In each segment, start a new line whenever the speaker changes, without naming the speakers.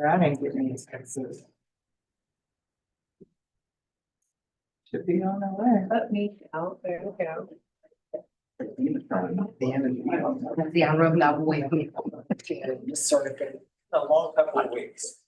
I didn't get any expenses. Should be on the way.
Let me out, there we go.
The end of the year.
Yeah, I rubbed out way.
Just sort of been a long couple of weeks.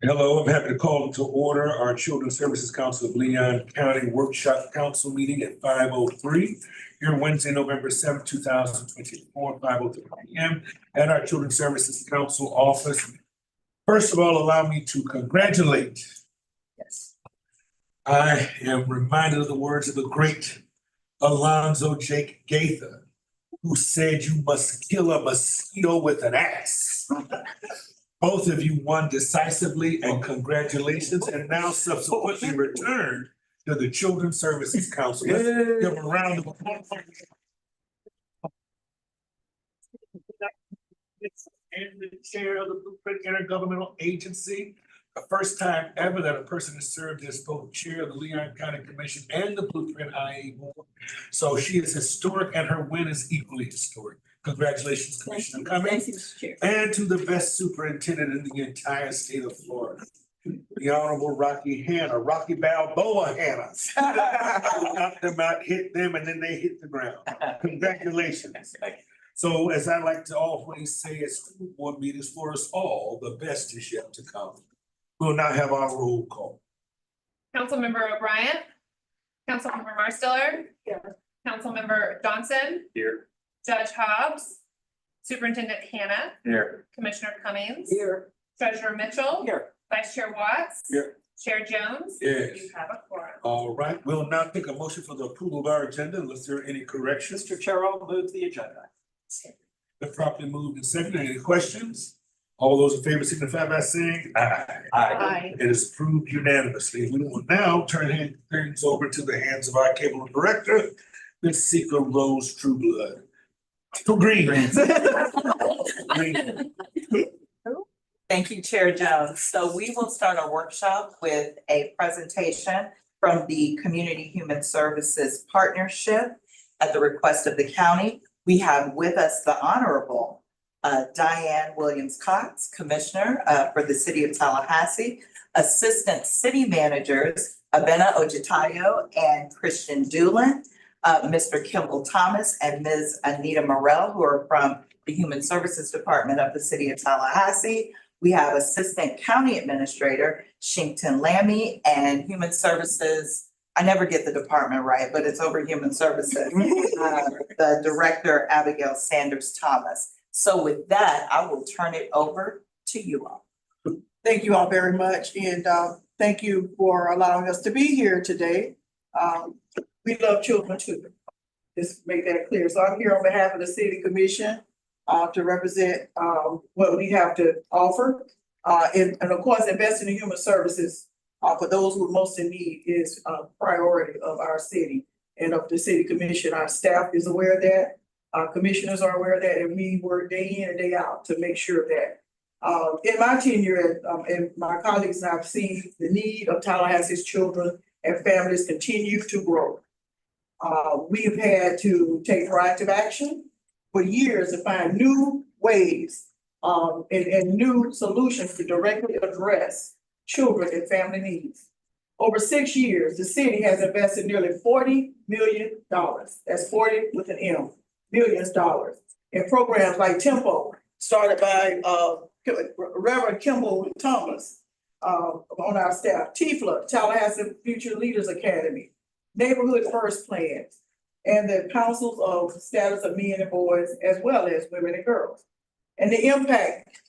Hello, I'm happy to call to order our Children's Services Council of Leon County Workshop Council meeting at 5:03 here Wednesday, November 7th, 2024, 5:03 p.m. at our Children's Services Council office. First of all, allow me to congratulate.
Yes.
I am reminded of the words of the great Alonzo Jake Gaither, who said you must kill a mosquito with an axe. Both of you won decisively, and congratulations, and now subsequently returned to the Children's Services Council. Let's give a round of applause. And the chair of the Blueprint Intergovernmental Agency. The first time ever that a person has served as both chair of the Leon County Commission and the Blueprint IA Board. So she is historic and her win is equally historic. Congratulations, Commissioner Cummings.
Mr. Chair.
And to the best superintendent in the entire state of Florida, the Honorable Rocky Balboa Hannah. Knocked them out, hit them, and then they hit the ground. Congratulations. So as I like to always say at school board meetings, for us all, the best is yet to come. We'll now have our roll call.
Councilmember O'Brien. Councilmember Marsteller.
Here.
Councilmember Johnson.
Here.
Judge Hobbs. Superintendent Hannah.
Here.
Commissioner Cummings.
Here.
Treasurer Mitchell.
Here.
Vice Chair Watts.
Here.
Chair Jones.
Yes.
You have a quorum.
All right, we'll now take a motion for the approval of our agenda unless there are any corrections.
Mr. Chair, I'll move the agenda.
Been properly moved and seconded. Any questions? All those in favor signify by saying aye.
Aye.
It is approved unanimously. We will now turn things over to the hands of our cable director, Ms. Sika Rose Trueblood. Too green. Green.
Thank you, Chair Jones. So we will start our workshop with a presentation from the Community Human Services Partnership at the request of the county. We have with us the Honorable Diane Williams-Cox, Commissioner for the City of Tallahassee, Assistant City Managers Abena Ojitayo and Christian Doolin, Mr. Kimball Thomas and Ms. Anita Morrell, who are from the Human Services Department of the City of Tallahassee. We have Assistant County Administrator Shinkton Lammy and Human Services. I never get the department right, but it's over Human Services. The Director Abigail Sanders Thomas. So with that, I will turn it over to you all.
Thank you all very much, and thank you for allowing us to be here today. We love children too. Just make that clear. So I'm here on behalf of the City Commission to represent what we have to offer. And of course, investing in human services for those who are most in need is a priority of our city and of the City Commission. Our staff is aware of that. Our commissioners are aware of that, and we work day in and day out to make sure that in my tenure and my colleagues and I've seen the need of Tallahassee's children and families continue to grow. We've had to take proactive action for years to find new ways and new solutions to directly address children and family needs. Over 6 years, the city has invested nearly $40 million. That's 40 with an M, millions dollars in programs like Tempo, started by Reverend Kimball Thomas on our staff, TFLA, Tallahassee Future Leaders Academy, Neighborhood First Plans, and the councils of status of men and boys, as well as women and girls. And the impact,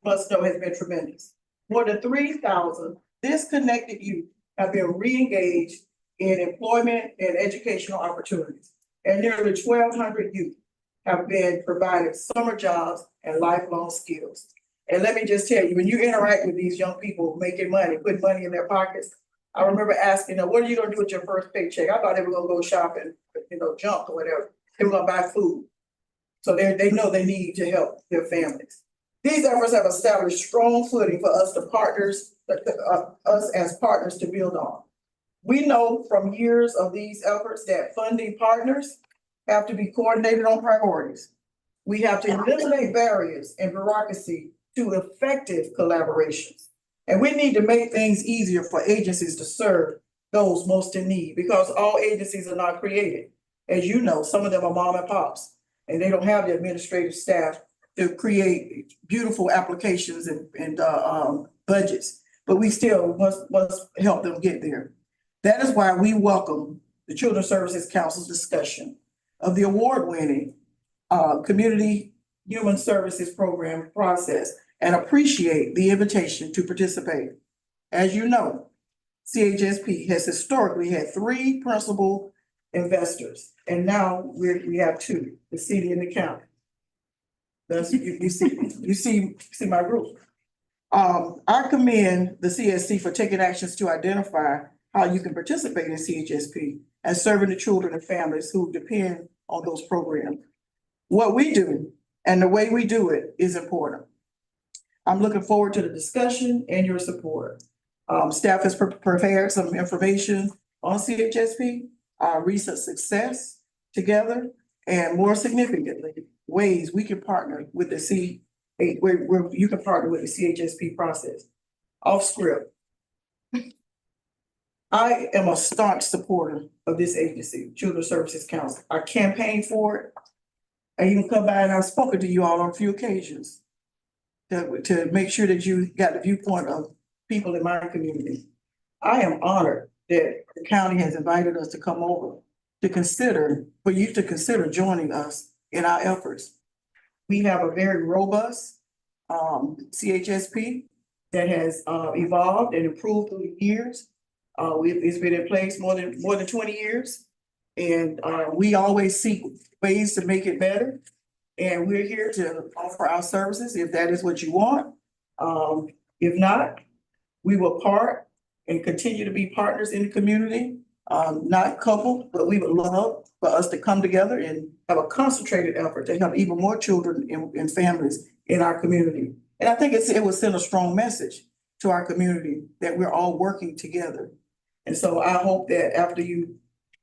must know, has been tremendous. More than 3,000 disconnected youth have been re-engaged in employment and educational opportunities. And nearly 1,200 youth have been provided summer jobs and lifelong skills. And let me just tell you, when you interact with these young people making money, putting money in their pockets, I remember asking them, what are you gonna do with your first paycheck? I thought they were gonna go shopping, junk or whatever. They were gonna buy food. So they know they need to help their families. These efforts have established strong footing for us us as partners to build on. We know from years of these efforts that funding partners have to be coordinated on priorities. We have to eliminate barriers and bureaucracy to effective collaborations. And we need to make things easier for agencies to serve those most in need, because all agencies are not created. As you know, some of them are mom and pops, and they don't have the administrative staff to create beautiful applications and budgets, but we still must help them get there. That is why we welcome the Children's Services Council's discussion of the award-winning Community Human Services Program process and appreciate the invitation to participate. As you know, CHSP has historically had 3 principal investors, and now we have 2, the city and the county. That's, you see my group. I commend the CSC for taking actions to identify how you can participate in CHSP and serving the children and families who depend on those programs. What we do and the way we do it is important. I'm looking forward to the discussion and your support. Staff has prepared some information on CHSP, our recent success together, and more significantly, ways we can partner with the where you can partner with the CHSP process. Off script. I am a staunch supporter of this agency, Children's Services Council. I campaigned for it. I even come by and I've spoken to you all on a few occasions to make sure that you got the viewpoint of people in my community. I am honored that the county has invited us to come over for you to consider joining us in our efforts. We have a very robust CHSP that has evolved and improved through the years. It's been in place more than 20 years. And we always seek ways to make it better. And we're here to offer our services if that is what you want. If not, we will part and continue to be partners in the community. Not coupled, but we would love for us to come together and have a concentrated effort to help even more children and families in our community. And I think it will send a strong message to our community that we're all working together. And so I hope that after you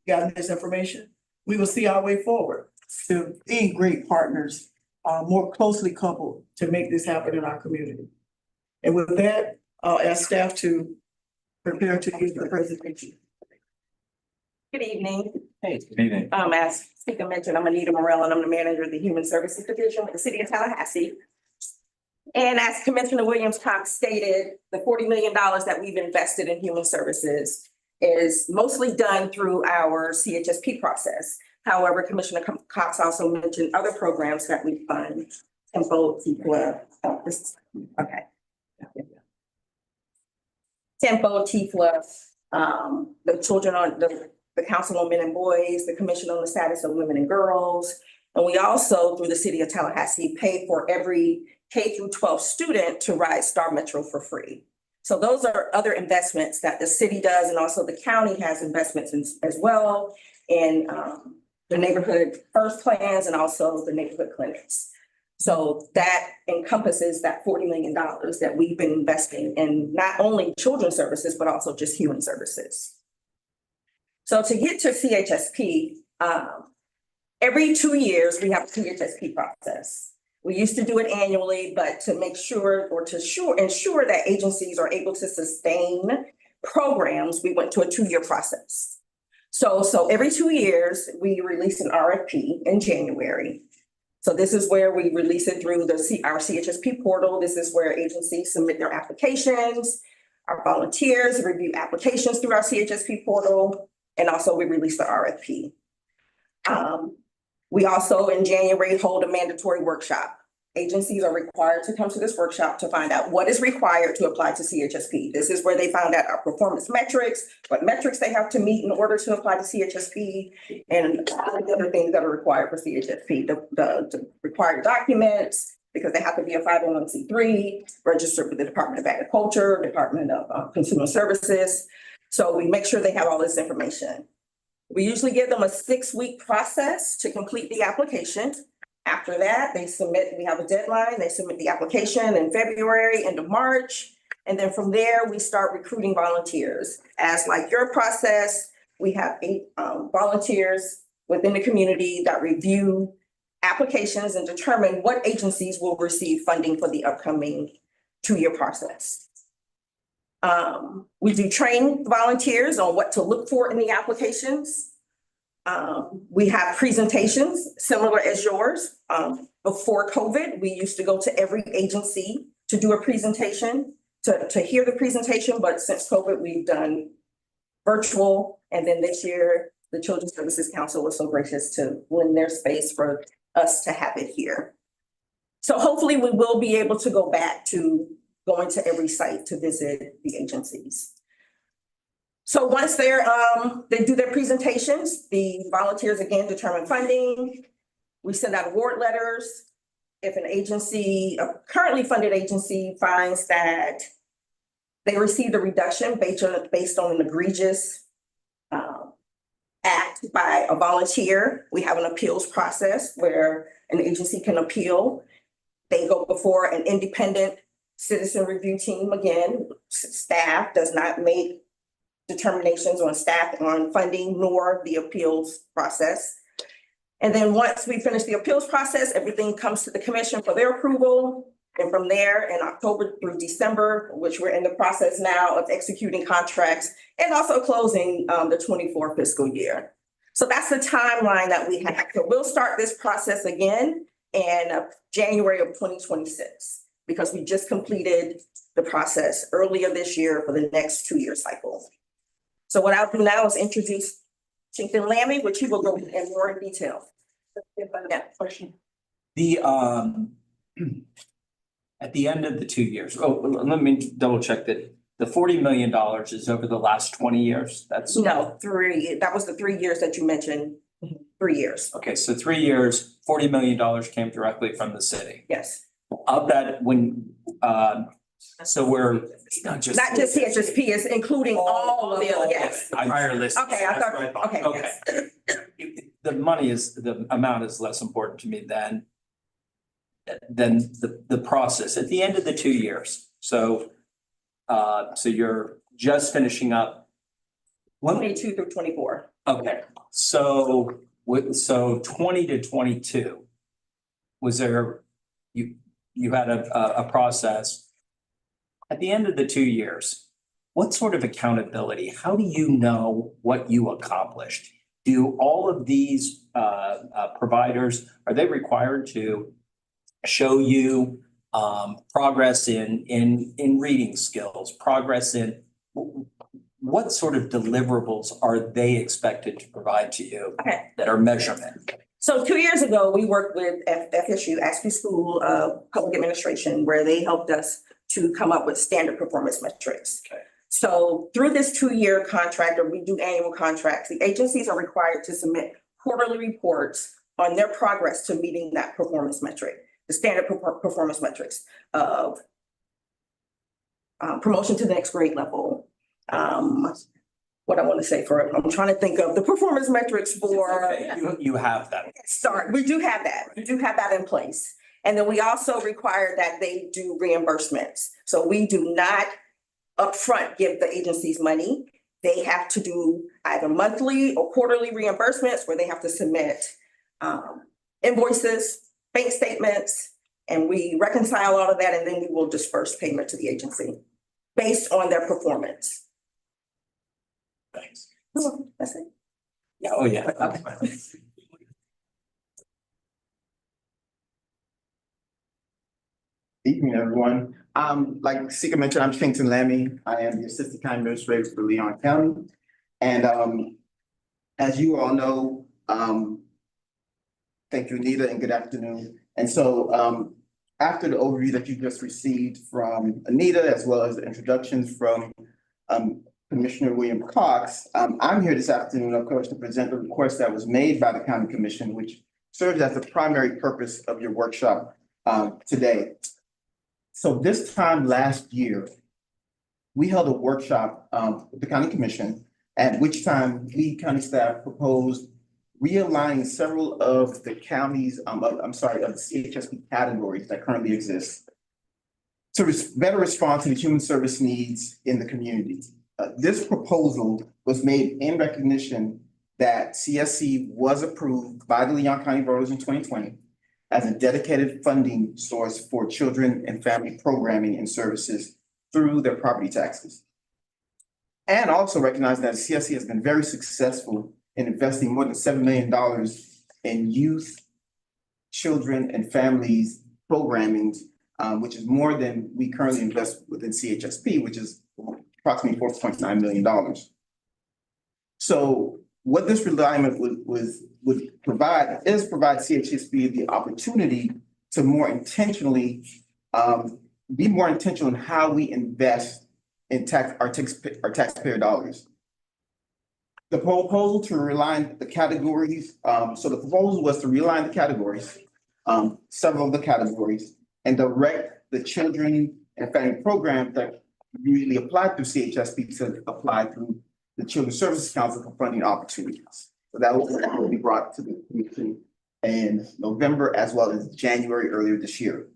got this information, we will see our way forward to being great partners, more closely coupled to make this happen in our community. And with that, I'll ask staff to prepare to give the presentation.
Good evening.
Good evening.
As Speaker mentioned, I'm Anita Morell and I'm the manager of the Human Services Division with the City of Tallahassee. And as Commissioner Williams-Cox stated, the $40 million that we've invested in human services is mostly done through our CHSP process. However, Commissioner Cox also mentioned other programs that we fund. Tempo, TIFLA, the children on the Council on Men and Boys, the Commission on the Status of Women and Girls. And we also, through the City of Tallahassee, pay for every K through 12 student to ride Star Metro for free. So those are other investments that the city does, and also the county has investments as well in the neighborhood first plans and also the neighborhood clinics. So that encompasses that $40 million that we've been investing in not only children's services, but also just human services. So to get to CHSP, every 2 years, we have a CHSP process. We used to do it annually, but to make sure or to ensure that agencies are able to sustain programs, we went to a 2-year process. So every 2 years, we release an RFP in January. So this is where we release it through our CHSP portal. This is where agencies submit their applications. Our volunteers review applications through our CHSP portal, and also we release the RFP. We also in January hold a mandatory workshop. Agencies are required to come to this workshop to find out what is required to apply to CHSP. This is where they found out our performance metrics, what metrics they have to meet in order to apply to CHSP, and all the other things that are required for CHSP, the required documents, because they have to be a 501c3, registered with the Department of Agriculture, Department of Consumer Services. So we make sure they have all this information. We usually give them a 6-week process to complete the application. After that, we have a deadline, they submit the application in February, end of March. And then from there, we start recruiting volunteers. As like your process, we have 8 volunteers within the community that review applications and determine what agencies will receive funding for the upcoming 2-year process. We do train volunteers on what to look for in the applications. We have presentations similar as yours. Before COVID, we used to go to every agency to do a presentation, to hear the presentation, but since COVID, we've done virtual. And then this year, the Children's Services Council was so gracious to lend their space for us to have it here. So hopefully we will be able to go back to going to every site to visit the agencies. So once they do their presentations, the volunteers again determine funding. We send out award letters. If an agency, a currently funded agency, finds that They received a reduction based on an egregious act by a volunteer. We have an appeals process where an agency can appeal. They go before an independent citizen review team again. Staff does not make determinations on staff, on funding, nor the appeals process. And then once we finish the appeals process, everything comes to the commission for their approval. And from there, in October through December, which we're in the process now of executing contracts and also closing the 24 fiscal year. So that's the timeline that we have. So we'll start this process again in January of 2026, because we just completed the process earlier this year for the next 2-year cycle. So what I'll do now is introduce Chieftain Lammy, which he will go in more detail. Yeah, question.
At the end of the 2 years, let me double check that the $40 million is over the last 20 years. That's
No, 3. That was the 3 years that you mentioned. 3 years.
okay. So 3 years, $40 million came directly from the city.
Yes.
Of that, so we're not just
CHSP, it's including all of the other, yes.
prior list.
Okay, I thought, okay,
Okay.
yes.
The amount is less important to me than the process at the end of the 2 years. So you're just finishing up.
22 through 24.
Okay, so 20 to 22, was there, you had a process. At the end of the 2 years, what sort of accountability? How do you know what you accomplished? Do all of these providers, are they required to show you progress in reading skills, progress in what sort of deliverables are they expected to provide to you that are measurement?
So 2 years ago, we worked with FSU, Ashby School of Public Administration, where they helped us to come up with standard performance metrics.
Okay.
So through this 2-year contract, or we do annual contracts, the agencies are required to submit quarterly reports on their progress to meeting that performance metric, the standard performance metrics of promotion to the next grade level. What I want to say I'm trying to think of the performance metrics for.
You have that.
We do have that. We do have that in place. And then we also require that they do reimbursements. So we do not upfront give the agencies money. They have to do either monthly or quarterly reimbursements where they have to submit invoices, bank statements, and we reconcile all of that, and then we will disperse payment to the agency based on their performance.
Thanks.
That's it.
Yeah, oh yeah.
Okay.
Evening, everyone. Like Sika mentioned, I'm Chieftain Lammy. I am the Assistant County Administrator for Leon County. And as you all know, thank you, Anita, and good afternoon. And so after the overview that you just received from Anita, as well as the introductions from Commissioner William Cox, I'm here this afternoon, of course, to present the request that was made by the County Commission, which serves as the primary purpose of your workshop today. So this time last year, we held a workshop with the County Commission, at which time we county staff proposed realigning several of the counties, of the CHSP categories that currently exist to better respond to the human service needs in the community. This proposal was made in recognition that CSC was approved by the Leon County voters in 2020 as a dedicated funding source for children and family programming and services through their property taxes. And also recognize that CSC has been very successful in investing more than $7 million in youth, children, and families programming, which is more than we currently invest within CHSP, which is approximately $4.9 million. So what this realignment would provide CHSP the opportunity to more intentionally be more intentional in how we invest in our taxpayer dollars. The proposal to realign the categories, so the proposal was to realign the categories, several of the categories, and direct the children and family programs that usually apply through CHSP to apply through the Children's Services Council for funding opportunities. So that will be brought to the commission in November as well as January earlier this year.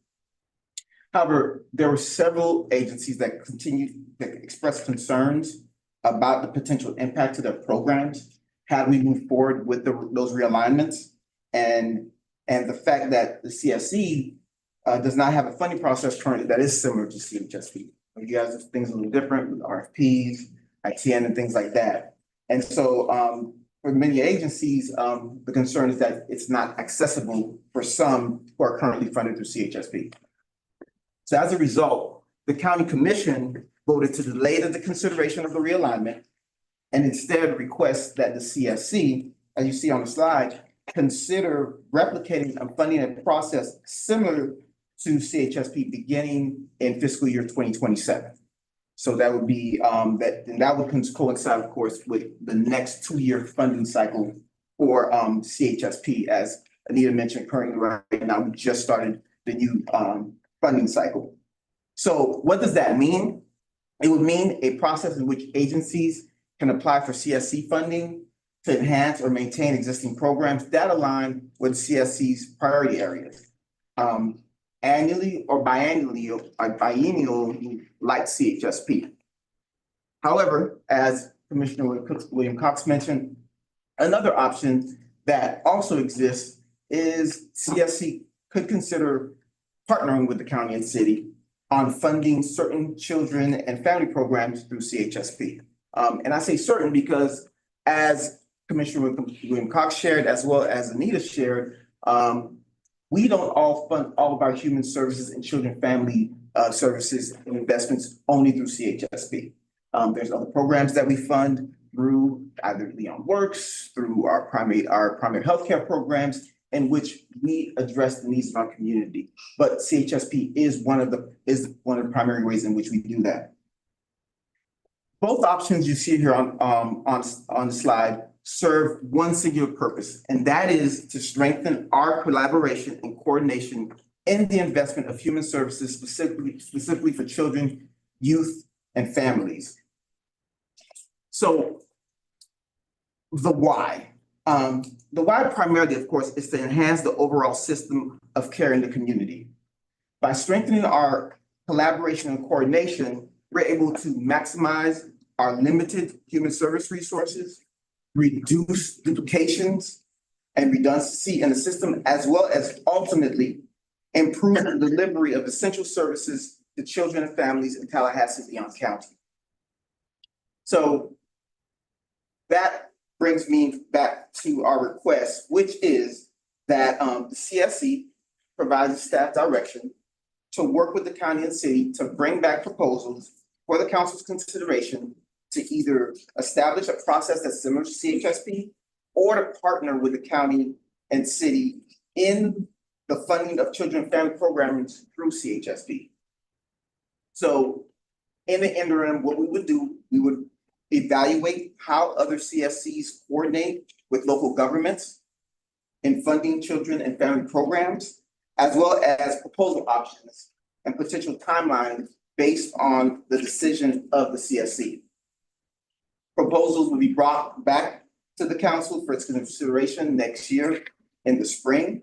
However, there were several agencies that continued to express concerns about the potential impact to their programs. How do we move forward with those realignments? And the fact that the CSC does not have a funding process currently that is similar to CHSP. You guys have things a little different with RFPs, ITN and things like that. And so for many agencies, the concern is that it's not accessible for some who are currently funded through CHSP. So as a result, the county commission voted to delay the consideration of the realignment and instead request that the CSC, as you see on the slide, consider replicating and funding a process similar to CHSP beginning in fiscal year 2027. So that would be that would coincide, of course, with the next 2-year funding cycle for CHSP, as Anita mentioned. Currently, right now, we just started the new funding cycle. So what does that mean? It would mean a process in which agencies can apply for CSC funding to enhance or maintain existing programs that align with CSC's priority areas. Annually or biennially like CHSP. However, as Commissioner William Cox mentioned, another option that also exists is CSC could consider partnering with the county and city on funding certain children and family programs through CHSP. And I say certain because, as Commissioner William Cox shared, as well as Anita shared, we don't all fund all of our human services and children family services and investments only through CHSP. There's other programs that we fund through either Leon Works, through our primary healthcare programs, in which we address the needs of our community. But CHSP is one of the primary ways in which we do that. Both options you see here on the slide serve one singular purpose, and that is to strengthen our collaboration and coordination in the investment of human services, specifically for children, youth, and families. So the why. The why primarily, of course, is to enhance the overall system of care in the community. By strengthening our collaboration and coordination, we're able to maximize our limited human service resources, reduce duplications and redundancy in the system, as well as ultimately improve the delivery of essential services to children and families in Tallahassee, Leon County. So that brings me back to our request, which is that the CSC provides staff direction to work with the county and city to bring back proposals for the council's consideration to either establish a process that's similar to CHSP or to partner with the county and city in the funding of children and family programs through CHSP. So in the interim, what we would do, we would evaluate how other CSCs coordinate with local governments in funding children and family programs, as well as proposal options and potential timelines based on the decision of the CSC. Proposals will be brought back to the council for its consideration next year in the spring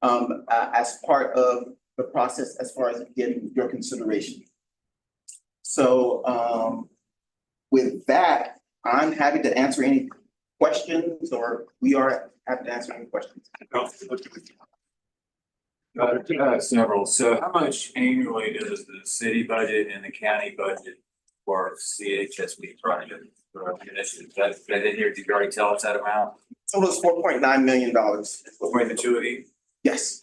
as part of the process as far as getting your consideration. So with that, I'm happy to answer any questions, or we are happy to answer any questions.
Several. So how much annually does the city budget and the county budget for CHSP project? That in here, did you already tell us that amount?
Total is $4.9 million.
Between the two of you?
Yes.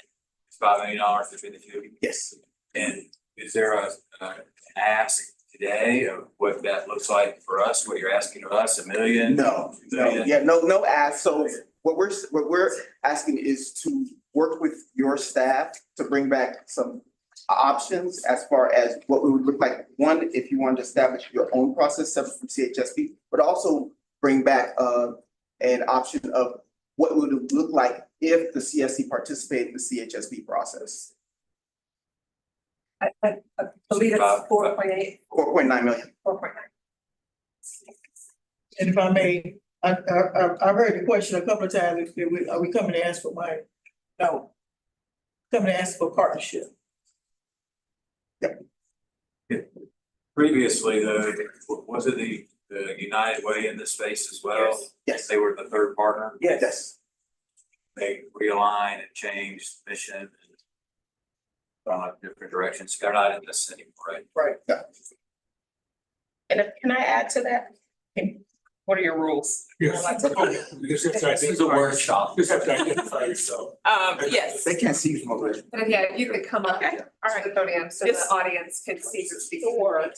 It's $5 million between the two of you?
Yes.
And is there an ask today of what that looks like for us, what you're asking of us, $1 million?
No, no ask. So what we're asking is to work with your staff to bring back some options as far as what it would look like. One, if you want to establish your own process separate from CHSP, but also bring back an option of what would it look like if the CSC participated in the CHSP process.
I believe it's 4.8.
4.9 million.
4.9.
And if I may, I've heard the question a couple of times, are we coming to ask for money? No. Coming to ask for partnership.
Previously, though, was it the United Way in this space as well?
Yes.
Yes.
They were the third partner.
Yes.
They realign and change mission and gone in different directions. They're not in this anymore, right?
Right.
And can I add to that? What are your rules?
Yes.
This is a workshop.
Just have to identify yourself.
Yes.
They can't see you from over there.
But yeah, you could come up
Okay.
to the podium so
Yes.
the audience can see who's speaking.
Sure.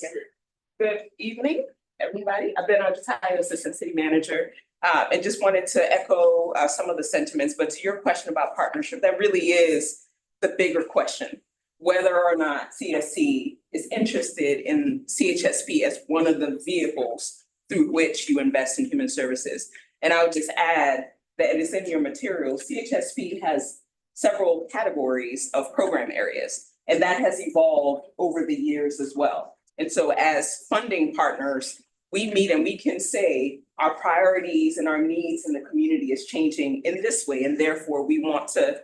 Good evening, everybody. I've been a retired assistant city manager, and just wanted to echo some of the sentiments, but to your question about partnership, that really is the bigger question. Whether or not CSC is interested in CHSP as one of the vehicles through which you invest in human services. And I would just add that it's in your materials, CHSP has several categories of program areas, and that has evolved over the years as well. And so as funding partners, we meet and we can say our priorities and our needs in the community is changing in this way, and therefore we want to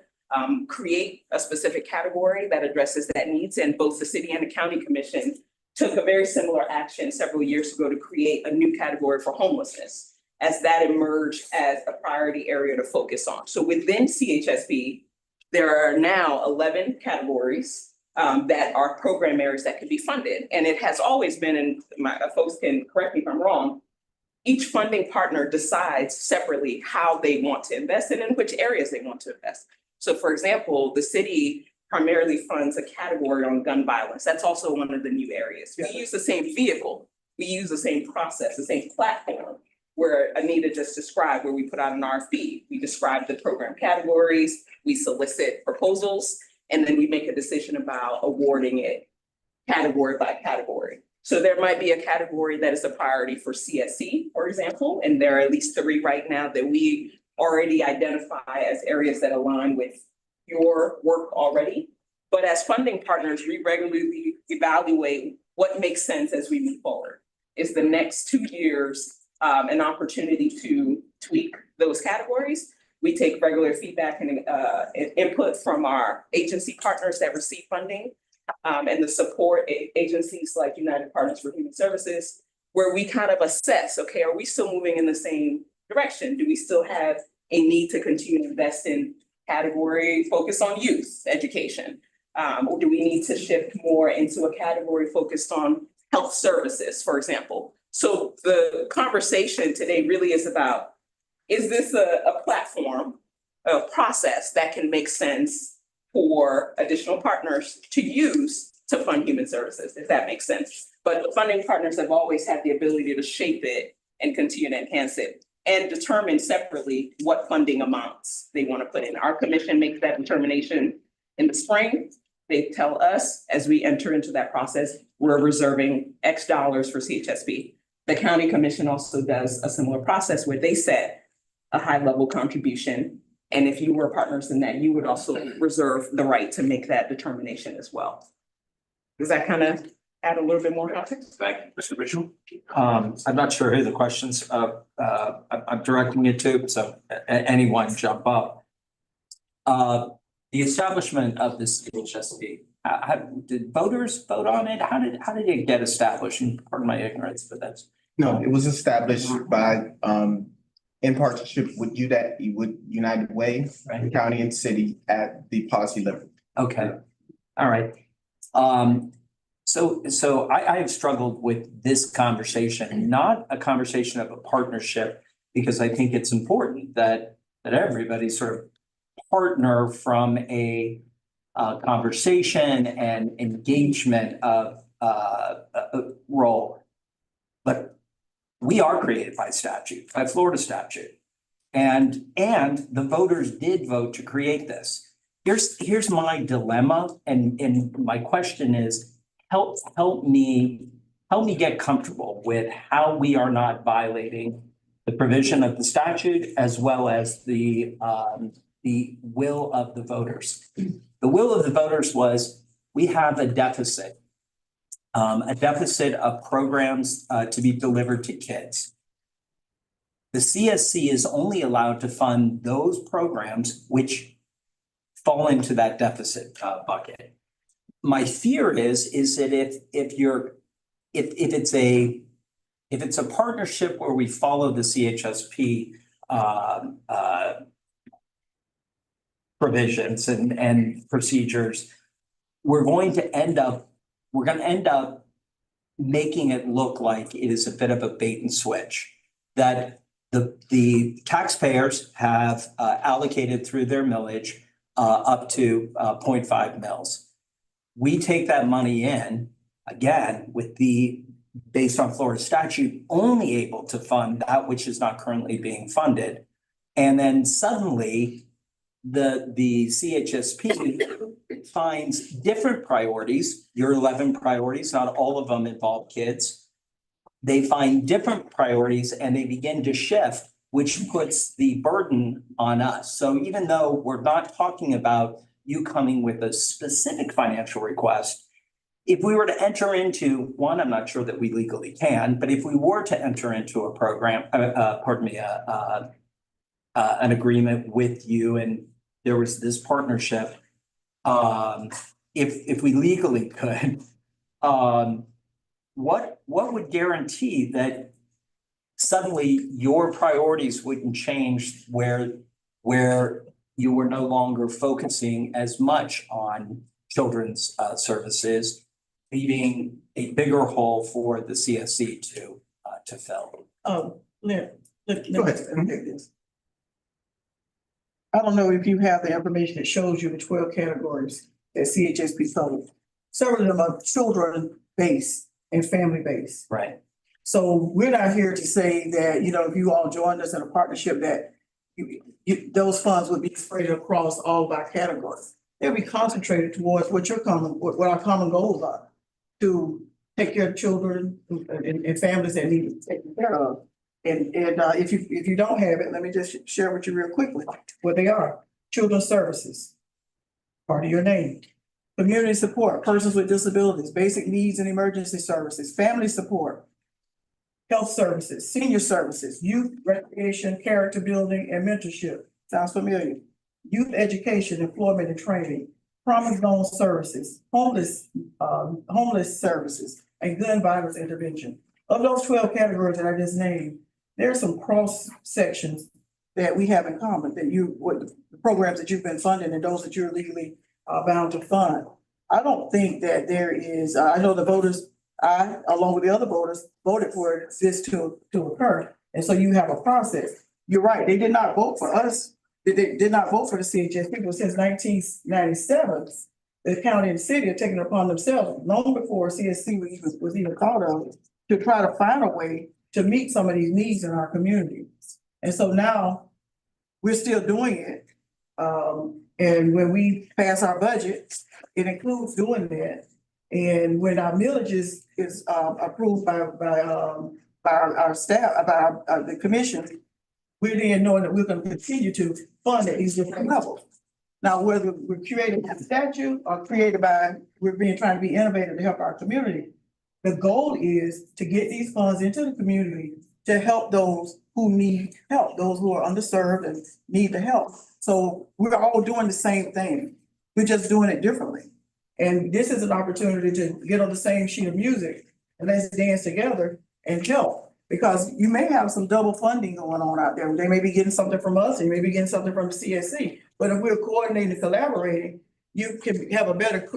create a specific category that addresses that needs. And both the city and the county commission took a very similar action several years ago to create a new category for homelessness, as that emerged as a priority area to focus on. So within CHSP, there are now 11 categories that are program areas that can be funded. And it has always been, and my folks can correct me if I'm wrong, each funding partner decides separately how they want to invest and in which areas they want to invest. So for example, the city primarily funds a category on gun violence. That's also one of the new areas. We use the same vehicle, we use the same process, the same platform where Anita just described, where we put out an RFP. We describe the program categories, we solicit proposals, and then we make a decision about awarding it category by category. So there might be a category that is a priority for CSC, for example, and there are at least 3 right now that we already identify as areas that align with your work already. But as funding partners, we regularly evaluate what makes sense as we move forward. Is the next 2 years an opportunity to tweak those categories? We take regular feedback and input from our agency partners that receive funding and the support agencies like United Partners for Human Services, where we kind of assess, okay, are we still moving in the same direction? Do we still have a need to continue to invest in category focused on youth education? Or do we need to shift more into a category focused on health services, for example? So the conversation today really is about, is this a platform, a process that can make sense for additional partners to use to fund human services, if that makes sense? But the funding partners have always had the ability to shape it and continue to enhance it and determine separately what funding amounts they want to put in. Our commission makes that determination in the spring. They tell us as we enter into that process, we're reserving X dollars for CHSP. The county commission also does a similar process where they set a high level contribution. And if you were partners in that, you would also reserve the right to make that determination as well. Does that kind of add a little bit more context?
Thank you.
Mr. Mitchell?
I'm not sure who the questions I'm directing it to, so anyone jump up. The establishment of this CHSP, did voters vote on it? How did it get established? And pardon my ignorance, but that's.
No, it was established by, in partnership with United Way,
Right.
county and city at the policy level.
Okay, all right. So I have struggled with this conversation, not a conversation of a partnership, because I think it's important that everybody sort of partner from a conversation and engagement of a role. But we are created by statute, by Florida statute. And the voters did vote to create this. Here's my dilemma, and my question is, help me get comfortable with how we are not violating the provision of the statute as well as the will of the voters. The will of the voters was we have a deficit of programs to be delivered to kids. The CSC is only allowed to fund those programs which fall into that deficit bucket. My fear is that if it's a partnership where we follow the CHSP provisions and procedures, we're going to end up making it look like it is a bit of a bait and switch, that the taxpayers have allocated through their millage up to 0.5 mils. We take that money in, again, based on Florida statute, only able to fund that which is not currently being funded. And then suddenly the CHSP finds different priorities, your 11 priorities, not all of them involve kids. They find different priorities and they begin to shift, which puts the burden on us. So even though we're not talking about you coming with a specific financial request, if we were to enter into one, I'm not sure that we legally can, but if we were to enter into a program, an agreement with you and there was this partnership, if we legally could, what would guarantee that suddenly your priorities wouldn't change where you were no longer focusing as much on children's services, leaving a bigger hole for the CSC to fill?
Lynn,
Go ahead.
let me take this. I don't know if you have the information that shows you the 12 categories that CHSP covered. Several of them are children-based and family-based.
Right.
So we're not here to say that, if you all joined us in a partnership that those funds would be spread across all of our categories. They'll be concentrated towards what our common goals are, to take care of children and families that need it taken care of. And if you don't have it, let me just share with you real quickly what they are. Children's services, part of your name. Community support, persons with disabilities, basic needs and emergency services, family support, health services, senior services, youth recreation, character building, and mentorship. Sounds familiar? Youth education, employment and training, trauma zone services, homeless services, and gun violence intervention. Of those 12 categories that I just named, there are some cross sections that we have in common, the programs that you've been funding and those that you're legally bound to fund. I don't think that there is, I know the voters, along with the other voters, voted for this to occur. And so you have a process. You're right, they did not vote for us. They did not vote for the CHSP, but since 1997, the county and the city have taken it upon themselves, long before CSC was even thought of, to try to find a way to meet some of these needs in our community. And so now we're still doing it. And when we pass our budget, it includes doing that. And when our millage is approved by our staff, by the commission, we're then knowing that we're going to continue to fund at these different levels. Now, whether we're created by statute or created by, trying to be innovative to help our community, the goal is to get these funds into the community to help those who need help, those who are underserved and need the help. So we're all doing the same thing. We're just doing it differently. And this is an opportunity to get on the same sheet of music and let's dance together and help. Because you may have some double funding going on out there. They may be getting something from us, and you may be getting something from the CSC. But if we're coordinating and collaborating, you can have a better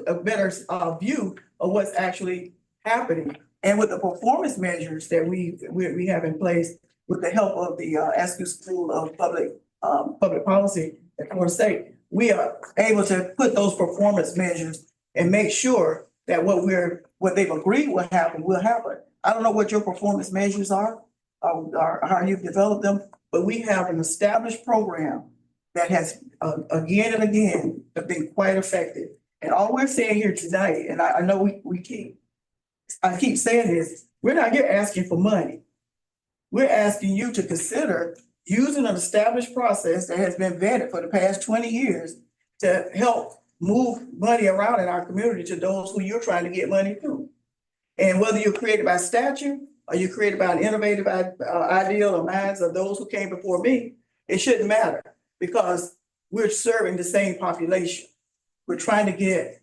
view of what's actually happening. And with the performance measures that we have in place, with the help of the Askew School of Public Policy at Florida State, we are able to put those performance measures and make sure that what they've agreed will happen. I don't know what your performance measures are or how you've developed them, but we have an established program that has again and again been quite effective. And all we're saying here tonight, and I know I keep saying this, we're not here asking for money. We're asking you to consider using an established process that has been vetted for the past 20 years to help move money around in our community to those who you're trying to get money to. And whether you're created by statute or you're created by an innovative ideal or minds of those who came before me, it shouldn't matter because we're serving the same population. We're trying to get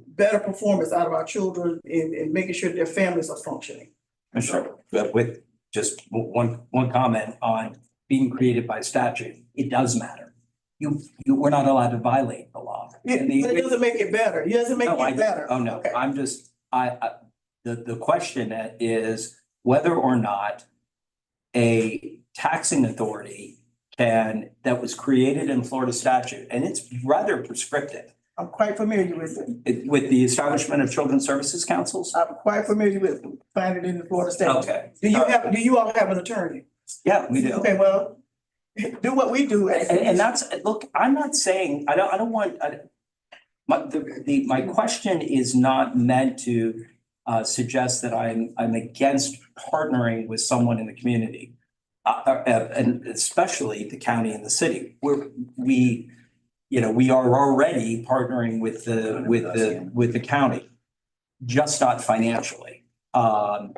better performance out of our children and making sure their families are functioning.
Sure, but with just one comment on being created by statute, it does matter. We're not allowed to violate the law.
But it doesn't make it better. It doesn't make it better.
Oh, no,
Okay.
I'm just, the question is whether or not a taxing authority that was created in Florida statute, and it's rather prescriptive.
I'm quite familiar with it.
With the establishment of children's services councils?
I'm quite familiar with finding it in the Florida statute.
Okay.
Do you all have an attorney?
Yeah, we do.
Okay, well, do what we do.
And that's, look, I'm not saying, I don't want, my question is not meant to suggest that I'm against partnering with someone in the community. And especially the county and the city, we are already partnering with the county, just not financially. But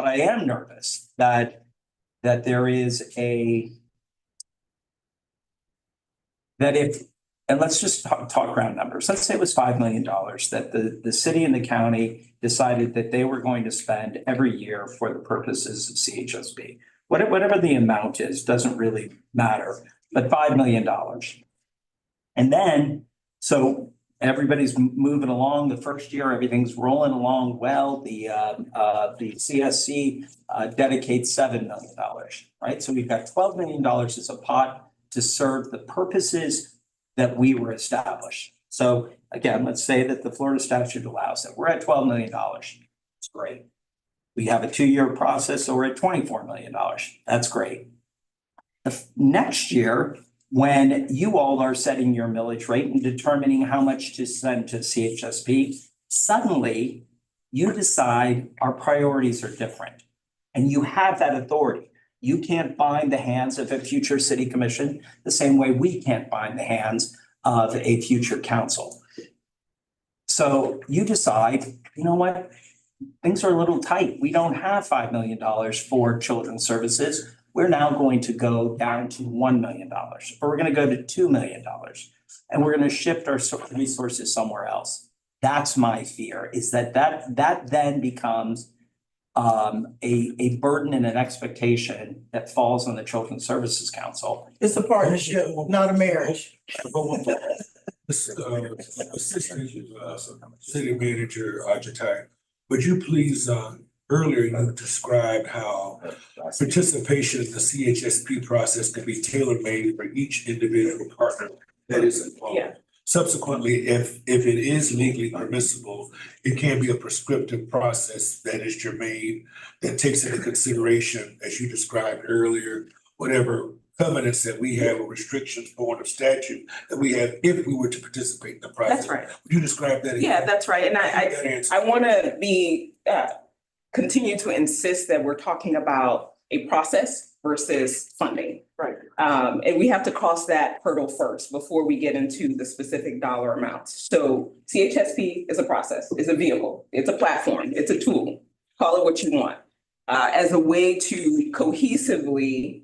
I am nervous that there is and let's just talk round numbers. Let's say it was $5 million that the city and the county decided that they were going to spend every year for the purposes of CHSB. Whatever the amount is, doesn't really matter, but $5 million. And then, so everybody's moving along. The first year, everything's rolling along well. The CSC dedicates $7 million, right? So we've got $12 million as a pot to serve the purposes that we were established. So again, let's say that the Florida statute allows that. We're at $12 million. It's great. We have a 2-year process, so we're at $24 million. That's great. Next year, when you all are setting your millage rate and determining how much to send to CHSP, suddenly you decide our priorities are different and you have that authority. You can't bind the hands of a future city commission the same way we can't bind the hands of a future council. So you decide, you know what, things are a little tight. We don't have $5 million for children's services. We're now going to go down to $1 million, or we're going to go to $2 million, and we're going to shift our resources somewhere else. That's my fear, is that then becomes a burden and an expectation that falls on the Children's Services Council.
It's a partnership, not a marriage.
Assistant City Manager Ajatai, would you please, earlier you described how participation in the CHSP process can be tailor-made for each individual partner that is involved.
Yeah.
Subsequently, if it is legally permissible, it can be a prescriptive process that is germane, that takes into consideration, as you described earlier, whatever covenants that we have or restrictions born of statute that we have if we were to participate in the process.
That's right.
Would you describe that again?
Yeah, that's right. And
That answer.
I want to continue to insist that we're talking about a process versus funding.
Right.
And we have to cross that hurdle first before we get into the specific dollar amounts. So CHSP is a process, is a vehicle, it's a platform, it's a tool, call it what you want, as a way to cohesively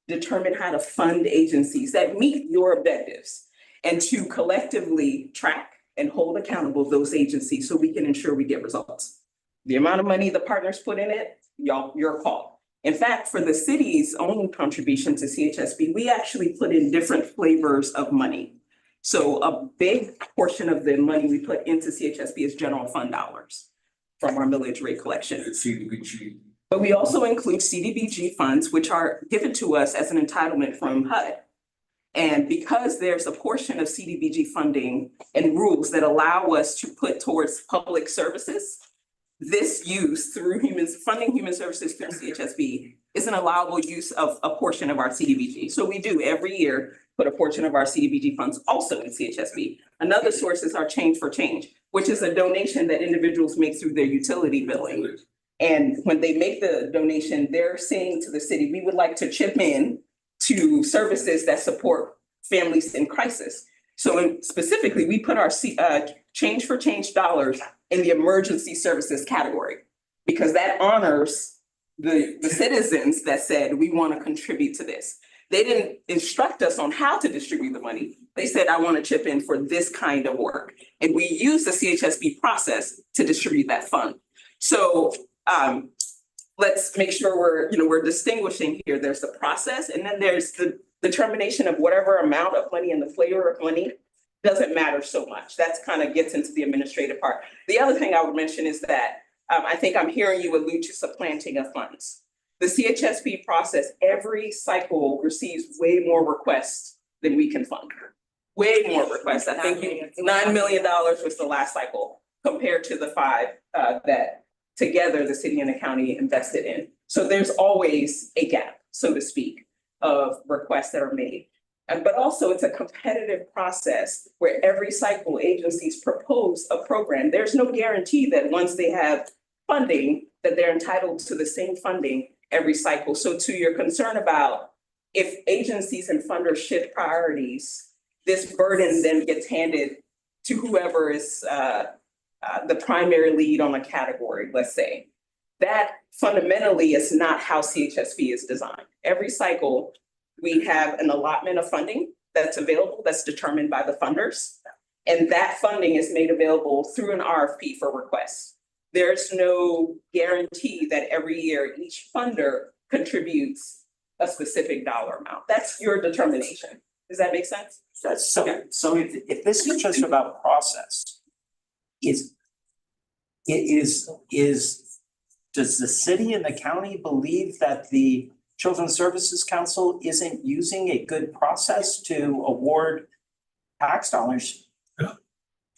determine how to fund agencies that meet your objectives and to collectively track and hold accountable those agencies so we can ensure we get results. The amount of money the partners put in it, your call. In fact, for the city's own contribution to CHSP, we actually put in different flavors of money. So a big portion of the money we put into CHSP is general fund dollars from our millage rate collection.
CDBG.
But we also include CDBG funds, which are given to us as an entitlement from HUD. And because there's a portion of CDBG funding and rules that allow us to put towards public services, this use through funding human services through CHSB is an allowable use of a portion of our CDBG. So we do every year put a portion of our CDBG funds also in CHSB. Another source is our Change for Change, which is a donation that individuals make through their utility billing. And when they make the donation, they're saying to the city, we would like to chip in to services that support families in crisis. So specifically, we put our change for change dollars in the emergency services category because that honors the citizens that said, we want to contribute to this. They didn't instruct us on how to distribute the money. They said, I want to chip in for this kind of work. And we use the CHSB process to distribute that fund. So let's make sure we're distinguishing here. There's the process and then there's the determination of whatever amount of money and the flavor of money doesn't matter so much. That's kind of gets into the administrative part. The other thing I would mention is that I think I'm hearing you allude to supplanting of funds. The CHSB process, every cycle receives way more requests than we can fund. Way more requests. I think $9 million was the last cycle compared to the 5 that together the city and the county invested in. So there's always a gap, so to speak, of requests that are made. But also it's a competitive process where every cycle agencies propose a program. There's no guarantee that once they have funding, that they're entitled to the same funding every cycle. So to your concern about if agencies and funders shift priorities, this burden then gets handed to whoever is the primary lead on a category, let's say. That fundamentally is not how CHSB is designed. Every cycle, we have an allotment of funding that's available, that's determined by the funders. And that funding is made available through an RFP for requests. There's no guarantee that every year each funder contributes a specific dollar amount. That's your determination. Does that make sense?
That's so, so if this is just about process, does the city and the county believe that the Children's Services Council isn't using a good process to award tax dollars?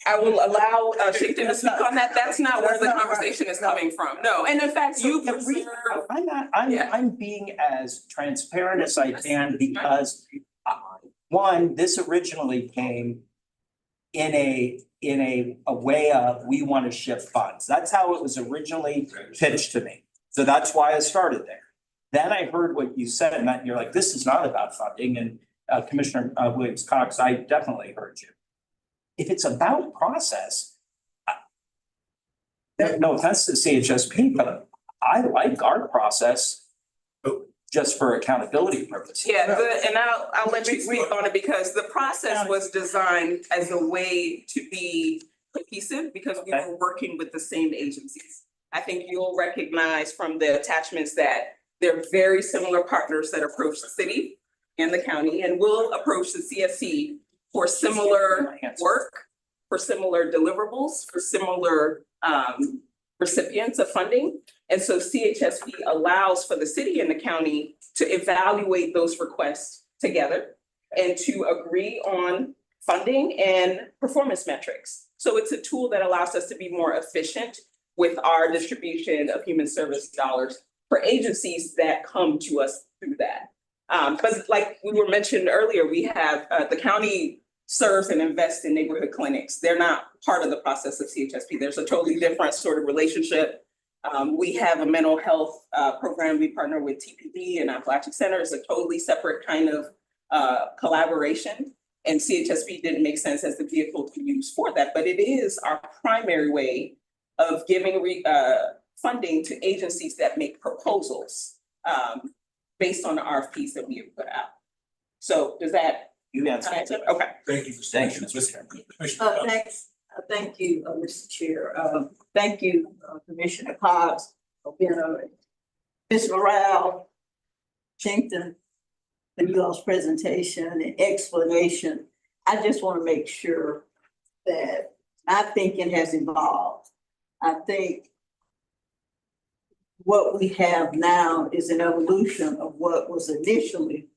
I will allow Shington to speak on that. That's not where the conversation is coming from. No, and in fact,
I'm being as transparent as I can because one, this originally came in a way of we want to shift funds. That's how it was originally pitched to me. So that's why I started there. Then I heard what you said and that you're like, this is not about funding. And Commissioner Williams-Cox, I definitely heard you. If it's about process, no offense to CHSP, but I like our process just for accountability purposes.
Yeah, and I'll let you speak on it because the process was designed as a way to be cohesive because we were working with the same agencies. I think you'll recognize from the attachments that they're very similar partners that approach the city and the county and will approach the CSC for similar work, for similar deliverables, for similar recipients of funding. And so CHSP allows for the city and the county to evaluate those requests together and to agree on funding and performance metrics. So it's a tool that allows us to be more efficient with our distribution of human service dollars for agencies that come to us through that. But like we were mentioned earlier, we have the county serves and invests in neighborhood clinics. They're not part of the process of CHSP. There's a totally different sort of relationship. We have a mental health program. We partner with TPD and Appalachian Center. It's a totally separate kind of collaboration. And CHSP didn't make sense as the vehicle to use for that, but it is our primary way of giving funding to agencies that make proposals based on the RFPs that we have put out. So does that?
You answered.
Okay.
Thank you.
Thank you.
Thanks. Thank you, Mr. Chair. Thank you, Commissioner Cobbs, for being Ms. Morale, Shington, for y'all's presentation and explanation. I just want to make sure that my thinking has evolved. I think what we have now is an evolution of what was initially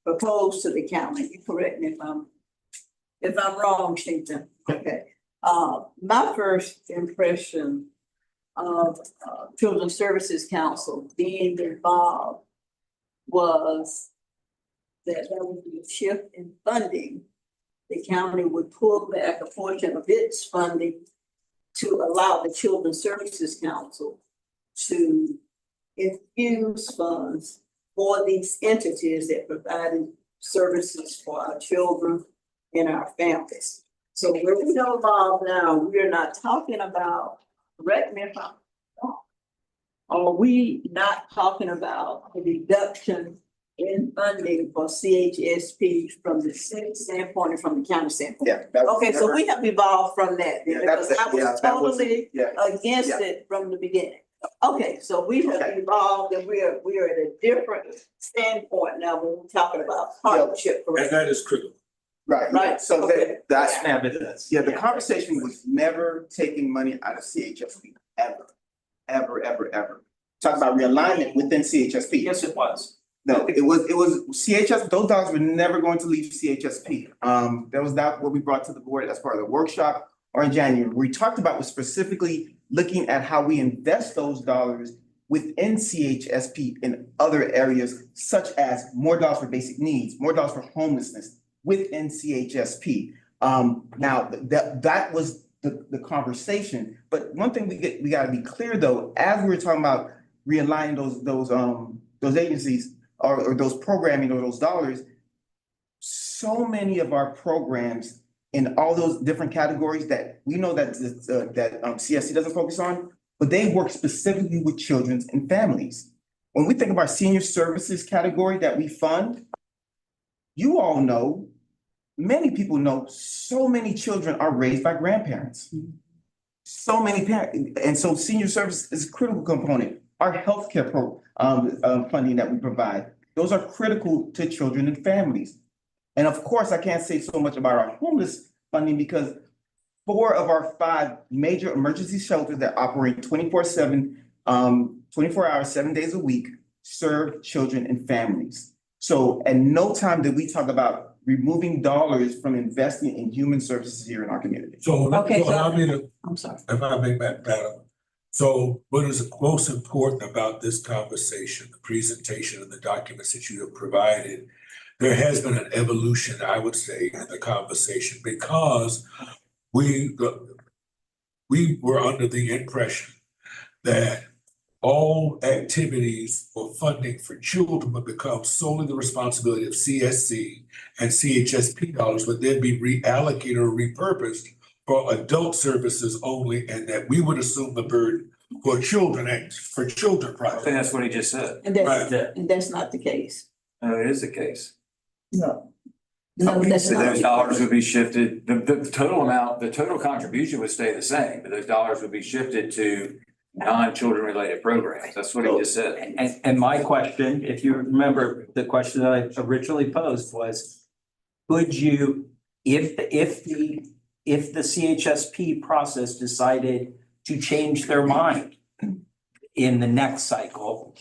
proposed to the county. You correct me if I'm wrong, Shington. Okay. My first impression of Children's Services Council being involved was that there would be a shift in funding. The county would pull back a portion of its funding to allow the Children's Services Council to infuse funds for these entities that provided services for our children and our families. So where we know involved now, we are not talking about, correct me if I'm wrong. Are we not talking about a reduction in funding for CHSP from the city standpoint and from the county standpoint?
Yeah. that was
Okay, so
never-
we have evolved from that,
Yeah,
because I
yeah,
was
that was-
totally
Yeah,
against
Yeah.
it from the beginning. Okay, so we have
Okay.
evolved and we are at a different standpoint now when we're talking about partnership,
And
correct?
that is critical.
right,
Right,
so
okay.
that's,
Evidence.
yeah, the conversation was never taking money out of CHSP, ever, ever, ever, ever. Talk about realignment within CHSP.
Yes, it was.
No, it was CHS, those dollars were never going to leave CHSP. That was not what we brought to the board as part of the workshop or in January. We talked about was specifically looking at how we invest those dollars within CHSP in other areas, such as more dollars for basic needs, more dollars for homelessness within CHSP. Now, that was the conversation, but one thing we gotta be clear though, as we were talking about realigning those agencies or those programming or those dollars, so many of our programs in all those different categories that we know that CSC doesn't focus on, but they work specifically with children and families. When we think of our senior services category that we fund, you all know, many people know, so many children are raised by grandparents. So many parents, and so senior service is a critical component. Our healthcare funding that we provide, those are critical to children and families. And of course, I can't say so much about our homeless funding because 4 of our 5 major emergency shelters that operate 24/7, 24 hours, 7 days a week, serve children and families. So at no time did we talk about removing dollars from investing in human services here in our community.
So
Okay, so-
allow me to,
I'm sorry.
if I make that matter. So what is most important about this conversation, the presentation and the documents that you have provided, there has been an evolution, I would say, in the conversation because we were under the impression that all activities or funding for children would become solely the responsibility of CSC and CHSP dollars would then be reallocated or repurposed for adult services only, and that we would assume the burden for children
I
projects.
think that's what he just said.
And
Right.
that's not the case.
No, it is the case.
No. No, that's
So
not
those
the
dollars
case.
would be shifted, the total amount, the total contribution would stay the same, but those dollars would be shifted to non-children related programs. That's what he just said.
And my question, if you remember, the question that I originally posed was, could you, if the CHSP process decided to change their mind in the next cycle,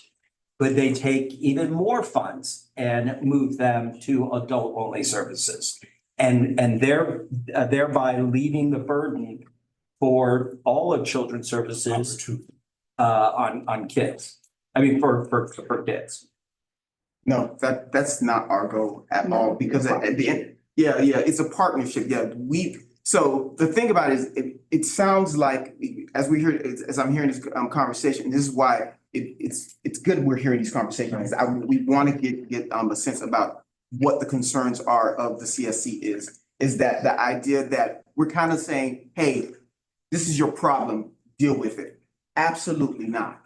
could they take even more funds and move them to adult only services? And thereby leaving the burden for all of children's services on kids. I mean, for kids.
No, that's not our goal at all, because at the end, yeah, it's a partnership. Yeah, so the thing about it is, it sounds like, as I'm hearing this conversation, this is why it's good we're hearing these conversations. We want to get a sense about what the concerns are of the CSC is that the idea that we're kind of saying, hey, this is your problem, deal with it. Absolutely not.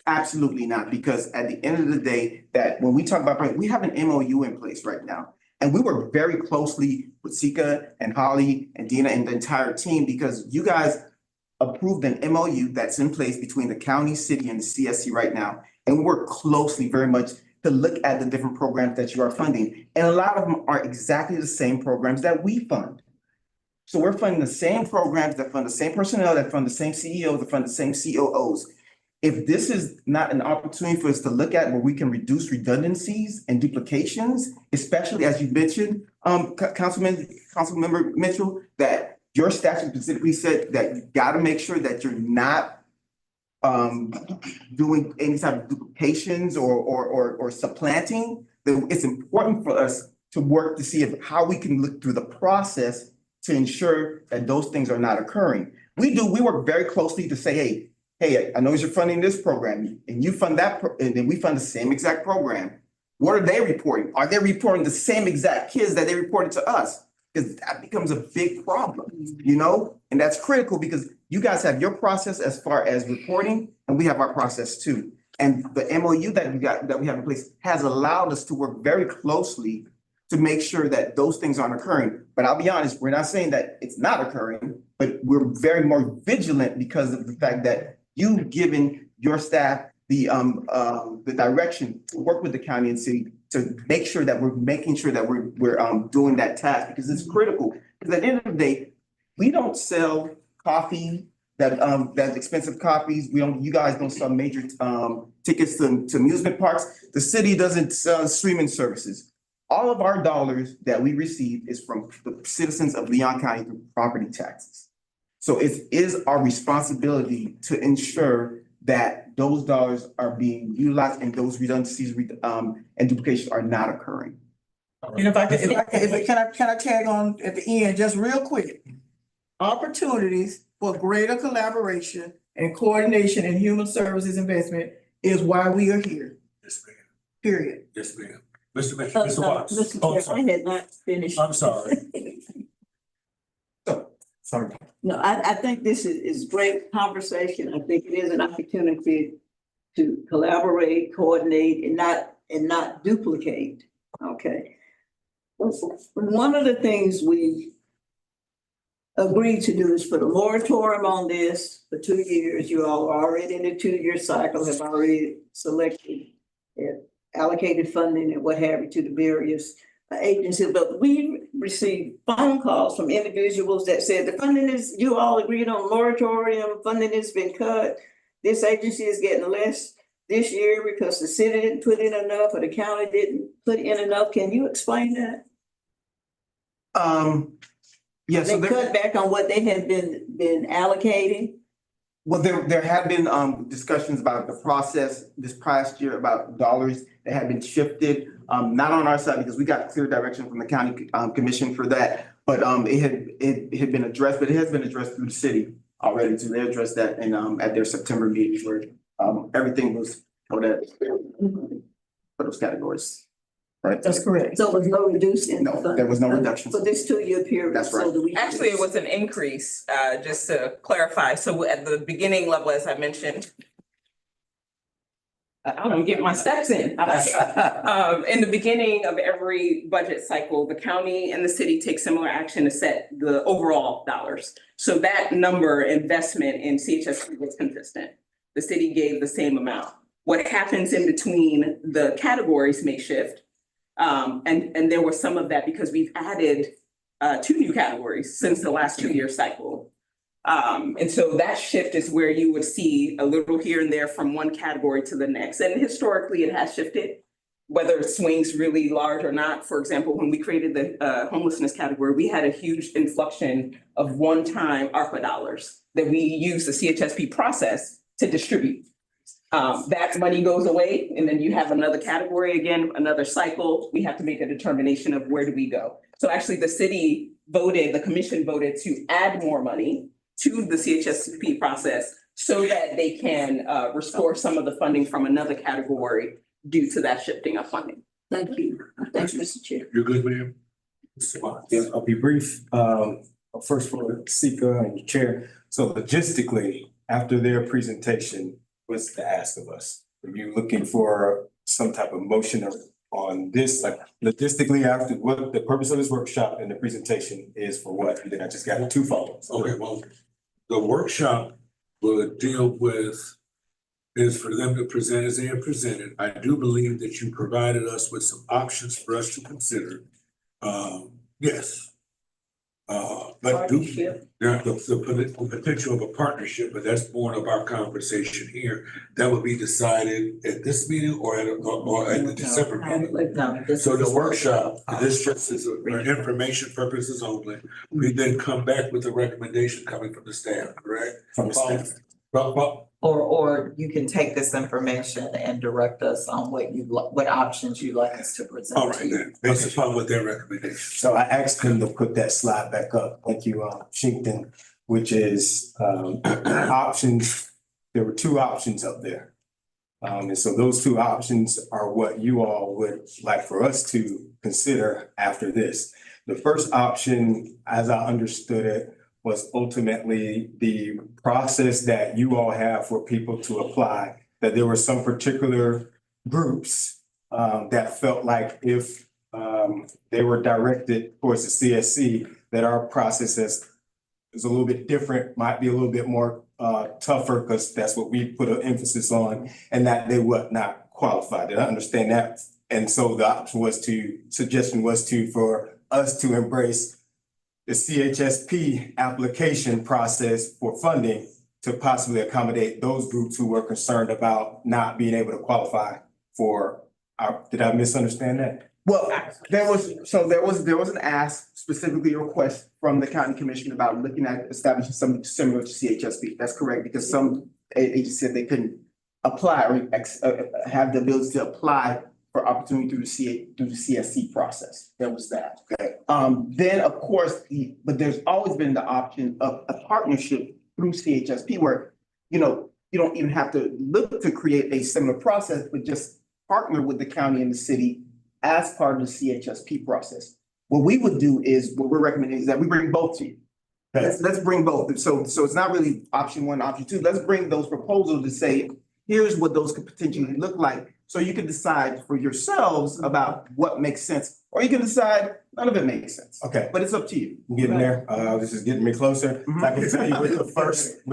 Absolutely not, because at the end of the day, that when we talk about, we have an MOU in place right now. And we work very closely with Sika and Holly and Dina and the entire team, because you guys approved an MOU that's in place between the county, city, and the CSC right now. And we work closely very much to look at the different programs that you are funding. And a lot of them are exactly the same programs that we fund. So we're funding the same programs that fund the same personnel, that fund the same CEOs, that fund the same COOs. If this is not an opportunity for us to look at where we can reduce redundancies and duplications, especially as you mentioned, Councilmember Mitchell, that your statute specifically said that you gotta make sure that you're not doing any type of duplications or supplanting, then it's important for us to work to see how we can look through the process to ensure that those things are not occurring. We work very closely to say, hey, I know you're funding this program and you fund that, and then we fund the same exact program. What are they reporting? Are they reporting the same exact kids that they reported to us? Because that becomes a big problem, you know? And that's critical because you guys have your process as far as reporting, and we have our process too. And the MOU that we have in place has allowed us to work very closely to make sure that those things aren't occurring. But I'll be honest, we're not saying that it's not occurring, but we're very more vigilant because of the fact that you've given your staff the direction to work with the county and city to make sure that we're making sure that we're doing that task because it's critical. Because at the end of the day, we don't sell coffee that's expensive copies. You guys don't sell major tickets to amusement parks. The city doesn't sell streaming services. All of our dollars that we receive is from the citizens of Leon County through property taxes. So it is our responsibility to ensure that those dollars are being utilized and those redundancies and duplications are not occurring.
And can I tag on at the end, just real quick? Opportunities for greater collaboration and coordination in human services investment is why we are here,
Yes, ma'am.
period.
Yes, ma'am. Mr. Watts.
Mr.
Oh,
Chair,
sorry.
I had not finished.
I'm sorry.
Sorry.
No, I think this is great conversation. I think it is an opportunity to collaborate, coordinate, and not duplicate, okay? One of the things we agreed to do is put a moratorium on this for 2 years. You all are already in the 2-year cycle, have already selected and allocated funding and what have you to the various agencies, but we received phone calls from individuals that said the funding is, you all agreed on moratorium, funding has been cut. This agency is getting less this year because the city didn't put in enough or the county didn't put in enough. Can you explain that?
Yeah, so
They cut back on what they had been allocating.
well, there have been discussions about the process this past year about dollars that have been shifted. Not on our side because we got clear direction from the county commission for that. But it had been addressed, but it has been addressed through the city already. So they addressed that in at their September meeting where everything was for those categories. Right?
That's correct.
So it was no reducing.
No, there was no reduction.
For this 2-year period.
That's right.
So do we-
Actually, it was an increase, just to clarify. So at the beginning level, as I mentioned, I don't get my steps in. In the beginning of every budget cycle, the county and the city take similar action to set the overall dollars. So that number investment in CHSP was consistent. The city gave the same amount. What happens in between the categories may shift. And there was some of that because we've added 2 new categories since the last 2-year cycle. And so that shift is where you would see a little here and there from one category to the next. And historically, it has shifted, whether it swings really large or not. For example, when we created the homelessness category, we had a huge inflection of one-time ARPA dollars that we use the CHSP process to distribute. That money goes away and then you have another category again, another cycle. We have to make a determination of where do we go. So actually the city voted, the commission voted to add more money to the CHSP process so that they can restore some of the funding from another category due to that shifting of funding.
Thank you. Thanks, Mr. Chair.
You're good, ma'am? Mr. Watts.
Yeah, I'll be brief. First for Sika and the chair. So logistically, after their presentation, what's the ask of us? Are you looking for some type of motion on this, like logistically after what the purpose of this workshop and the presentation is for what? And then I just got 2 follow-ups.
Okay, well, the workshop will deal with, is for them to present as they have presented. I do believe that you provided us with some options for us to consider. Yes. But the potential of a partnership, but that's born of our conversation here. That will be decided at this meeting or at the December meeting. So the workshop, this just is for information purposes only. We then come back with a recommendation coming from the staff, correct?
From the staff.
Or you can take this information and direct us on what options you'd like us to present.
All right, then, based upon what their recommendation.
So I asked them to put that slide back up. Thank you, Shinkton, which is options. There were 2 options up there. And so those two options are what you all would like for us to consider after this. The first option, as I understood it, was ultimately the process that you all have for people to apply, that there were some particular groups that felt like if they were directed towards the CSC, that our process is a little bit different, might be a little bit more tougher, because that's what we put an emphasis on, and that they would not qualify. Did I understand that? And so the suggestion was for us to embrace the CHSP application process for funding to possibly accommodate those groups who were concerned about not being able to qualify for did I misunderstand that?
Well, there was an ask, specifically a request from the county commission about looking at establishing something similar to CHSP. That's correct, because some agencies said they couldn't apply or have the ability to apply for opportunity through the CSC process. There was that. Okay. Then of course, but there's always been the option of a partnership through CHSP where, you don't even have to look to create a similar process, but just partner with the county and the city as part of the CHSP process. What we would do is, what we're recommending is that we bring both to you. Let's bring both. So it's not really option one, option two. Let's bring those proposals to say, here's what those could potentially look like. So you can decide for yourselves about what makes sense, or you can decide none of it makes sense.
Okay.
But it's up to you.
I'm getting there. This is getting me closer. I can tell you with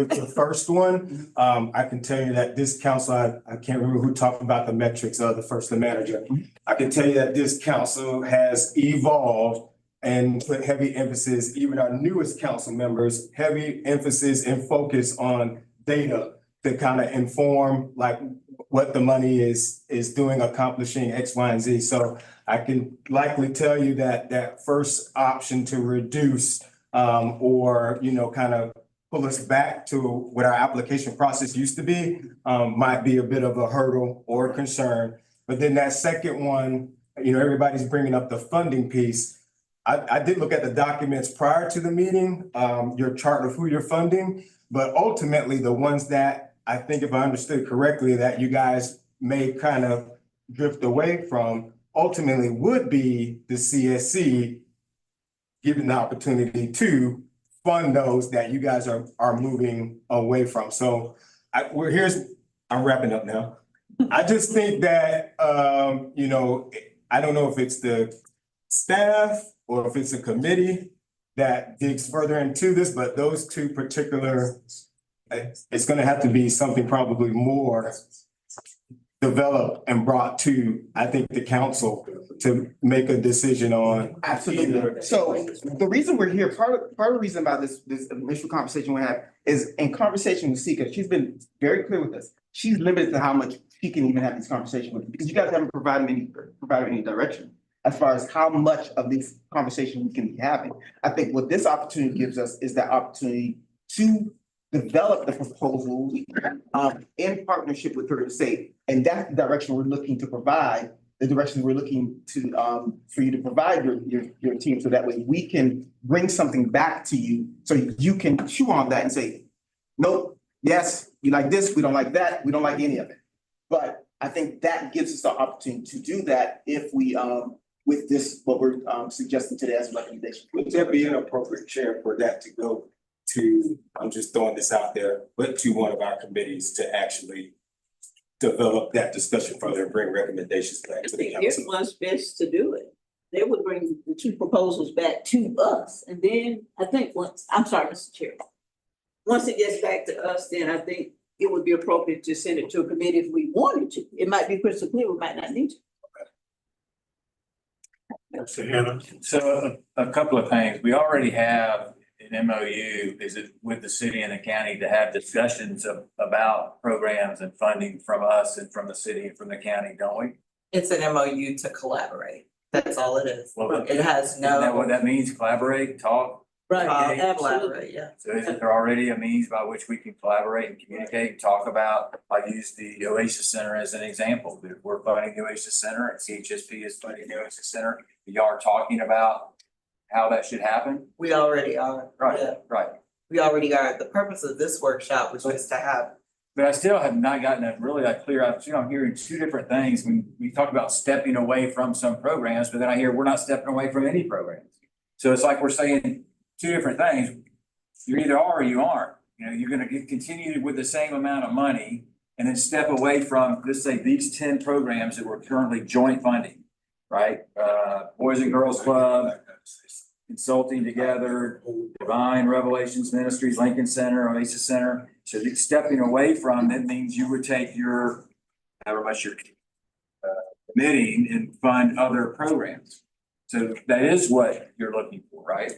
the first one, I can tell you that this council, I can't remember who talked about the metrics of the manager. I can tell you that this council has evolved and put heavy emphasis, even our newest council members, heavy emphasis and focus on data to kind of inform like what the money is doing, accomplishing X, Y, and Z. So I can likely tell you that that first option to reduce or, kind of pull us back to what our application process used to be might be a bit of a hurdle or a concern. But then that second one, everybody's bringing up the funding piece. I did look at the documents prior to the meeting, your chart of who you're funding, but ultimately the ones that I think, if I understood correctly, that you guys may kind of drift away from ultimately would be the CSC given the opportunity to fund those that you guys are moving away from. So I'm wrapping up now. I just think that, I don't know if it's the staff or if it's a committee that digs further into this, but those two particular, it's gonna have to be something probably more developed and brought to, I think, the council to make a decision on.
Absolutely. So the reason we're here, part of the reason about this initial conversation we have is in conversation with Sika, she's been very clear with us. She's limited to how much she can even have these conversations with, because you guys haven't provided any direction as far as how much of these conversations we can be having. I think what this opportunity gives us is that opportunity to develop the proposals in partnership with her to say, and that's the direction we're looking to provide, the direction we're looking to for you to provide your team, so that way we can bring something back to you so you can chew on that and say, nope, yes, you like this, we don't like that, we don't like any of it. But I think that gives us the opportunity to do that if we with this, what we're suggesting today as a recommendation.
Would there be an appropriate chair for that to go to, I'm just throwing this out there, but to one of our committees to actually develop that discussion further and bring recommendations back to the
It
council?
was best to do it. They would bring the two proposals back to us, and then I think I'm sorry, Mr. Chair. Once it gets back to us, then I think it would be appropriate to send it to a committee if we wanted to. It might be crystal clear, we might not need to.
Mr. Hannah.
So a couple of things. We already have an MOU, is it with the city and the county to have discussions about programs and funding from us and from the city and from the county, don't we?
It's an MOU to collaborate. That's all it is.
Well,
It has
Isn't that what
no.
that means? Collaborate, talk?
Right,
Collaborate,
absolutely.
yeah.
So isn't there already a means by which we can collaborate and communicate and talk about, I use the Oasis Center as an example. We're funding the Oasis Center and CHSP is funding the Oasis Center. Y'all are talking about how that should happen?
We already are.
Right,
Yeah.
right.
We already are. The purpose of this workshop was just to have
But I still have not gotten a really clear, I'm hearing two different things. We talk about stepping away from some programs, but then I hear we're not stepping away from any programs. So it's like we're saying two different things. You either are or you aren't. You know, you're gonna continue with the same amount of money and then step away from, let's say, these 10 programs that we're currently joint funding, right? Boys and Girls Club, Consulting Together, Divine Revelations Ministries, Lincoln Center, Oasis Center. So stepping away from that means you would take your, however much you're committing and fund other programs. So that is what you're looking for, right?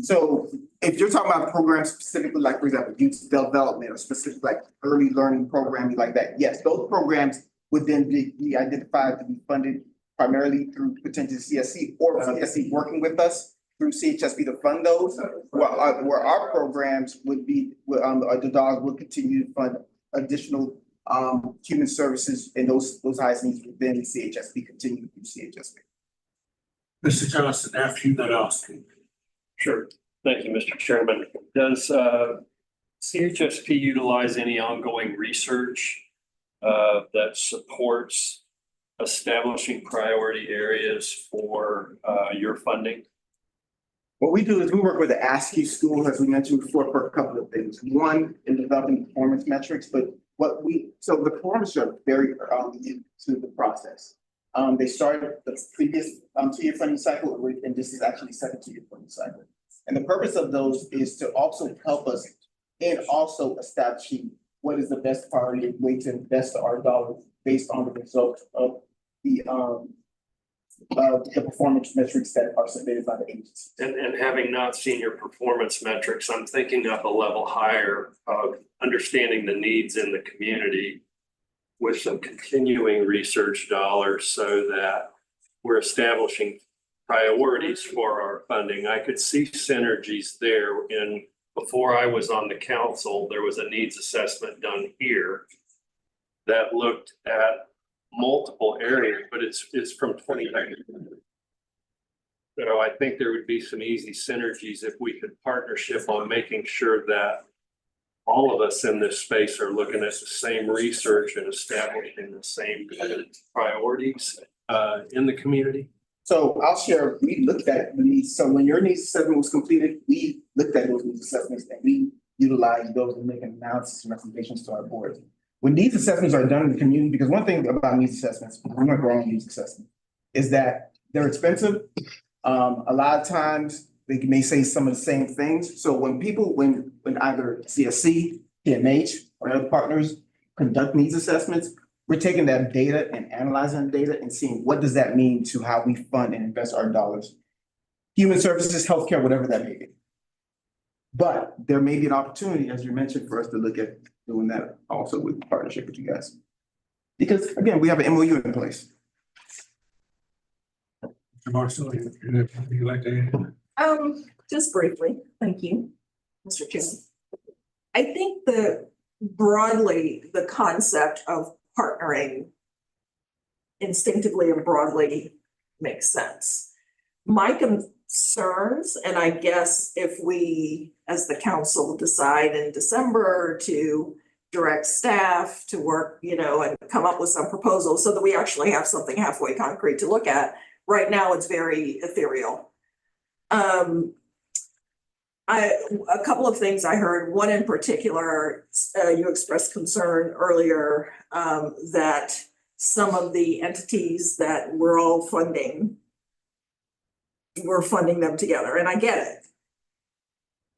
So if you're talking about programs specifically, like for example, youth development or specific like early learning programming like that, yes, those programs would then be identified to be funded primarily through potentially CSC or CSC working with us through CHSB to fund those. Where our programs would be, the dogs will continue to fund additional human services and those highest needs within CHSB continue through CHSB.
Mr. Johnson, after you, then I'll speak.
Sure. Thank you, Mr. Chairman. Does CHSP utilize any ongoing research that supports establishing priority areas for your funding?
What we do is we work with the ASCII school, as we mentioned before, for a couple of things. One, in developing performance metrics, but so the performance are very new to the process. They started the previous 2-year funding cycle, and this is actually second 2-year funding cycle. And the purpose of those is to also help us in also establishing what is the best priority way to invest our dollars based on the results of the performance metrics that are submitted by the agency.
And having not seen your performance metrics, I'm thinking up a level higher of understanding the needs in the community with some continuing research dollars so that we're establishing priorities for our funding. I could see synergies there. Before I was on the council, there was a needs assessment done here that looked at multiple areas, but it's from 2019. So I think there would be some easy synergies if we could partnership on making sure that all of us in this space are looking at the same research and establishing the same priorities in the community.
So I'll share, we looked at the needs. So when your needs assessment was completed, we looked at those needs assessments and we utilized those to make an analysis and recommendations to our board. When needs assessments are done in the community, because one thing about needs assessments, we're not growing needs assessment, is that they're expensive. A lot of times they may say some of the same things. So when either CSC, PMH, or other partners conduct needs assessments, we're taking that data and analyzing the data and seeing what does that mean to how we fund and invest our dollars. Human services, healthcare, whatever that may be. But there may be an opportunity, as you mentioned, for us to look at doing that also with partnership with you guys. Because again, we have an MOU in place.
Mr. Marshall, if you'd like to add?
Just briefly, thank you, Mr. Chairman. I think broadly, the concept of partnering instinctively and broadly makes sense. My concerns, and I guess if we, as the council, decide in December to direct staff to work, and come up with some proposals so that we actually have something halfway concrete to look at. Right now, it's very ethereal. A couple of things I heard, one in particular, you expressed concern earlier that some of the entities that we're all funding, we're funding them together, and I get it.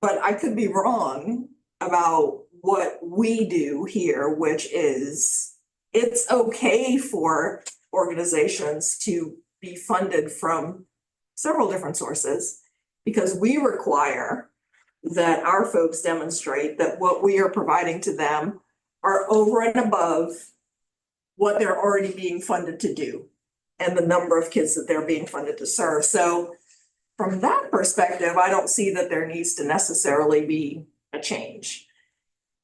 But I could be wrong about what we do here, which is it's okay for organizations to be funded from several different sources because we require that our folks demonstrate that what we are providing to them are over and above what they're already being funded to do and the number of kids that they're being funded to serve. So from that perspective, I don't see that there needs to necessarily be a change.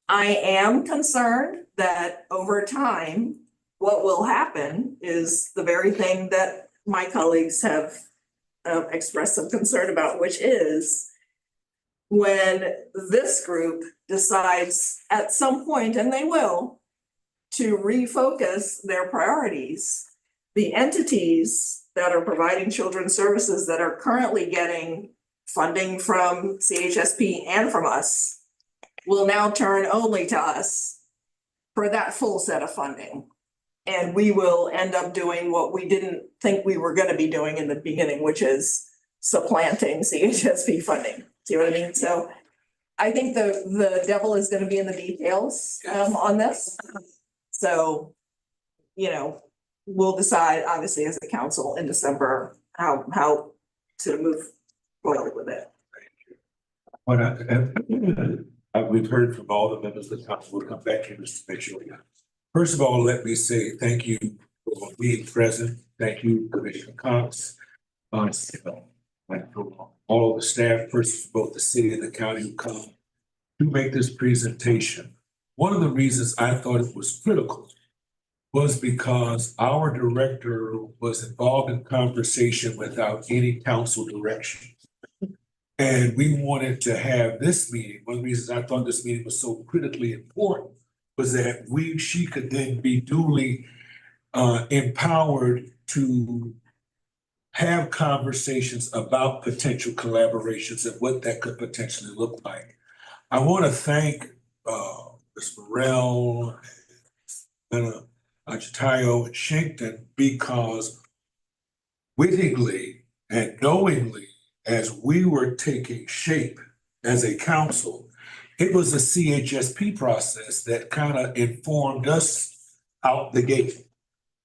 I am concerned that over time, what will happen is the very thing that my colleagues have expressed some concern about, which is
when this group decides at some point, and they will, to refocus their priorities, the entities that are providing children's services that are currently getting funding from CHSP and from us will now turn only to us for that full set of funding. And we will end up doing what we didn't think we were gonna be doing in the beginning, which is supplanting CHSP funding. See what I mean? So I think the devil is gonna be in the details on this. So, you know, we'll decide obviously as a council in December how to move forward with it.
What we've heard from all the members of the council. We'll come back here just to make sure. First of all, let me say thank you for being present. Thank you, Commissioner Cox. And for all the staff, persons, both the city and the county who come to make this presentation. One of the reasons I thought it was critical was because our director was involved in conversation without any council direction. And we wanted to have this meeting. One of the reasons I thought this meeting was so critically important was that she could then be duly empowered to have conversations about potential collaborations and what that could potentially look like. I want to thank Ms. Morrell, Achatayo, and Shankton, because wittingly and knowingly, as we were taking shape as a council, it was a CHSP process that kind of informed us out the gate.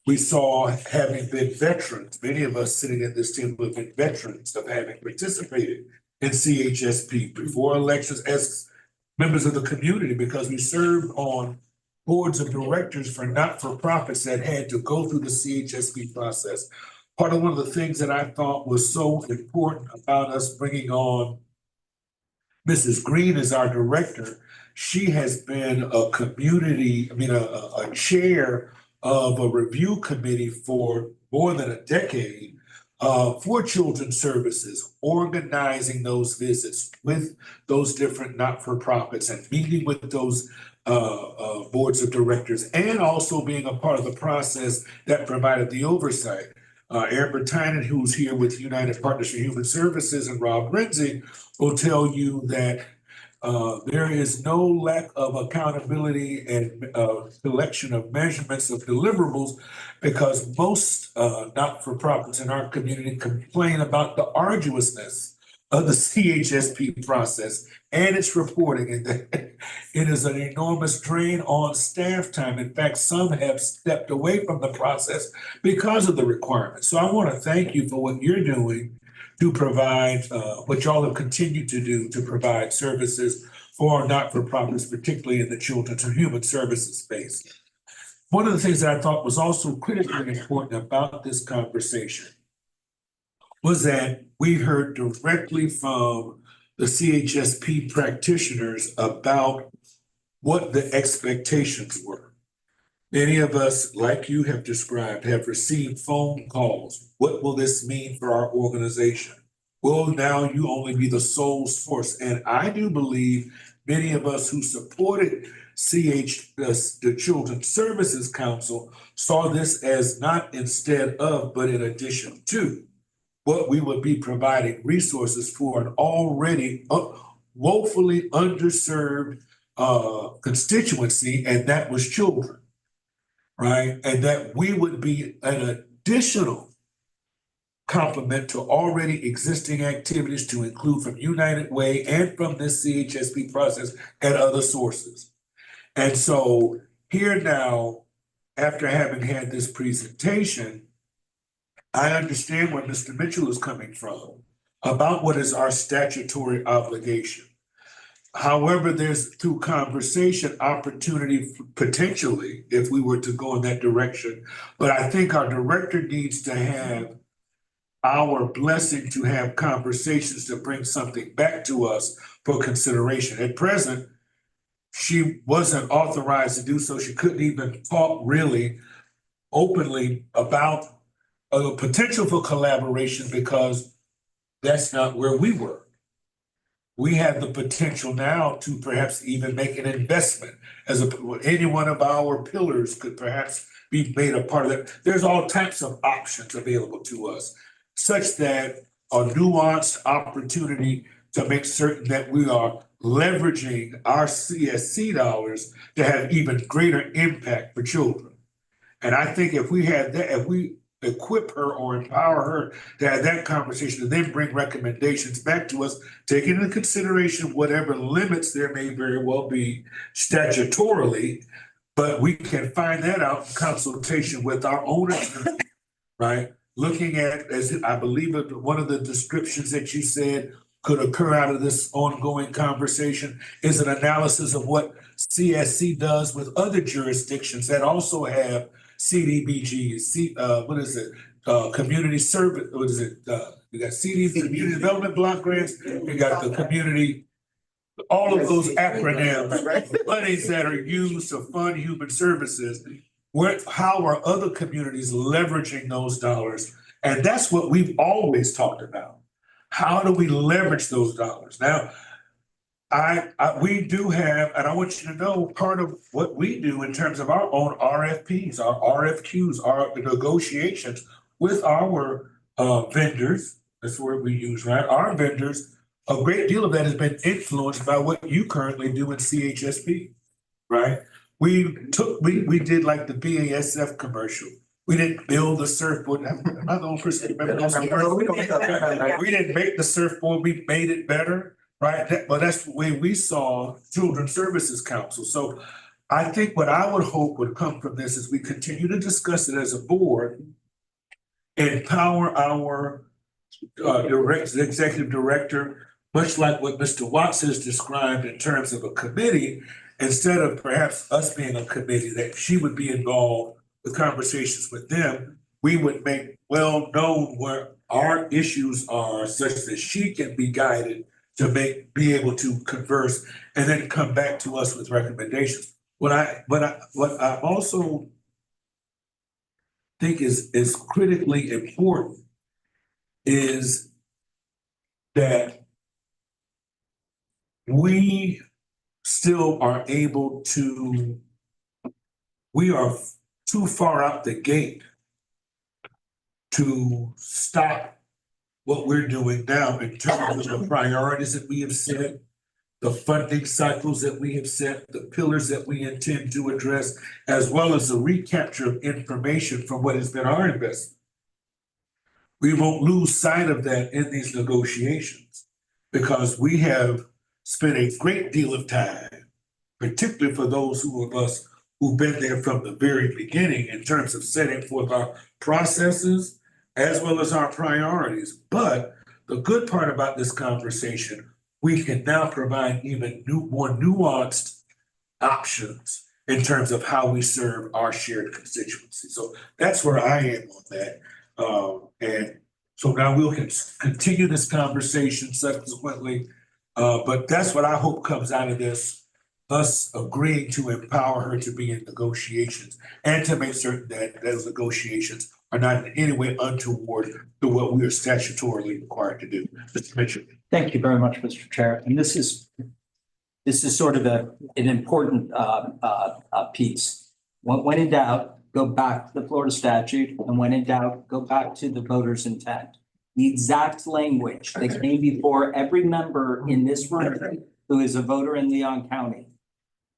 We saw, having been veterans, many of us sitting at this table have been veterans of having participated in CHSP before elections as members of the community, because we served on boards of directors for not-for-profits that had to go through the CHSP process. Part of one of the things that I thought was so important about us bringing on Mrs. Green as our director, she has been a chair of a review committee for more than a decade for children's services, organizing those visits with those different not-for-profits and meeting with those boards of directors, and also being a part of the process that provided the oversight. Amber Tynan, who's here with United Partners for Human Services, and Rob Renzi will tell you that there is no lack of accountability and collection of measurements of deliverables, because most not-for-profits in our community complain about the arduousness of the CHSP process and its reporting, and that it is an enormous drain on staff time. In fact, some have stepped away from the process because of the requirements. So I want to thank you for what you're doing to provide, what y'all have continued to do to provide services for not-for-profits, particularly in the children's and human services space. One of the things that I thought was also critically important about this conversation was that we heard directly from the CHSP practitioners about what the expectations were. Many of us, like you have described, have received phone calls. What will this mean for our organization? Will now you only be the sole source? And I do believe many of us who supported the Children's Services Council saw this as not instead of, but in addition to what we would be providing resources for an already woefully underserved constituency, and that was children, right? And that we would be an additional complement to already existing activities, to include from United Way and from this CHSP process and other sources. And so here now, after having had this presentation, I understand where Mr. Mitchell is coming from about what is our statutory obligation. However, there's, through conversation, opportunity potentially, if we were to go in that direction. But I think our director needs to have our blessing to have conversations to bring something back to us for consideration. At present, she wasn't authorized to do so. She couldn't even talk really openly about a potential for collaboration, because that's not where we were. we have the potential now to perhaps even make an investment any one of our pillars could perhaps be made a part of that. There's all types of options available to us, such that a nuanced opportunity to make certain that we are leveraging our CSC dollars to have even greater impact for children. And I think if we had that, if we equip her or empower her to have that conversation and then bring recommendations back to us, taking into consideration whatever limits there may very well be statutorily, but we can find that out in consultation with our own attorney, right? Looking at, as I believe one of the descriptions that you said could occur out of this ongoing conversation is an analysis of what CSC does with other jurisdictions that also have CDBG, what is it? Community service, what is it? We got community development block grants, we got the community, all of those acronyms, monies that are used to fund human services. How are other communities leveraging those dollars? And that's what we've always talked about. How do we leverage those dollars? Now, we do have, and I want you to know, part of what we do in terms of our own RFPs, our RFQs, our negotiations with our vendors, that's the word we use, right? Our vendors, a great deal of that has been influenced by what you currently do in CHSP, right? We did like the BASF commercial. We didn't build the surfboard. I'm not the only person that remember those. We didn't make the surfboard, we made it better. Right, but that's the way we saw Children's Services Council. So I think what I would hope would come from this is we continue to discuss it as a board, empower our executive director, much like what Mr. Watts has described in terms of a committee, instead of perhaps us being a committee, that she would be involved with conversations with them. We would make well known where our issues are such that she can be guided to be able to converse and then come back to us with recommendations. What I also think is critically important is that we still are able to, we are too far out the gate to stop what we're doing now in terms of the priorities that we have set, the funding cycles that we have set, the pillars that we intend to address, as well as the recapture of information from what has been our investment. We won't lose sight of that in these negotiations because we have spent a great deal of time, particularly for those of us who've been there from the very beginning in terms of setting forth our processes as well as our priorities. But the good part about this conversation, we can now provide even more nuanced options in terms of how we serve our shared constituency. So that's where I am on that. And so now we'll continue this conversation subsequently. But that's what I hope comes out of this, us agreeing to empower her to be in negotiations and to make certain that those negotiations are not in any way untoward to what we are statutorily required to do. Mr. Mitchell.
Thank you very much, Mr. Chair. And this is sort of an important piece. When in doubt, go back to the Florida statute, and when in doubt, go back to the voter's intent. The exact language that came before every member in this room who is a voter in Leon County.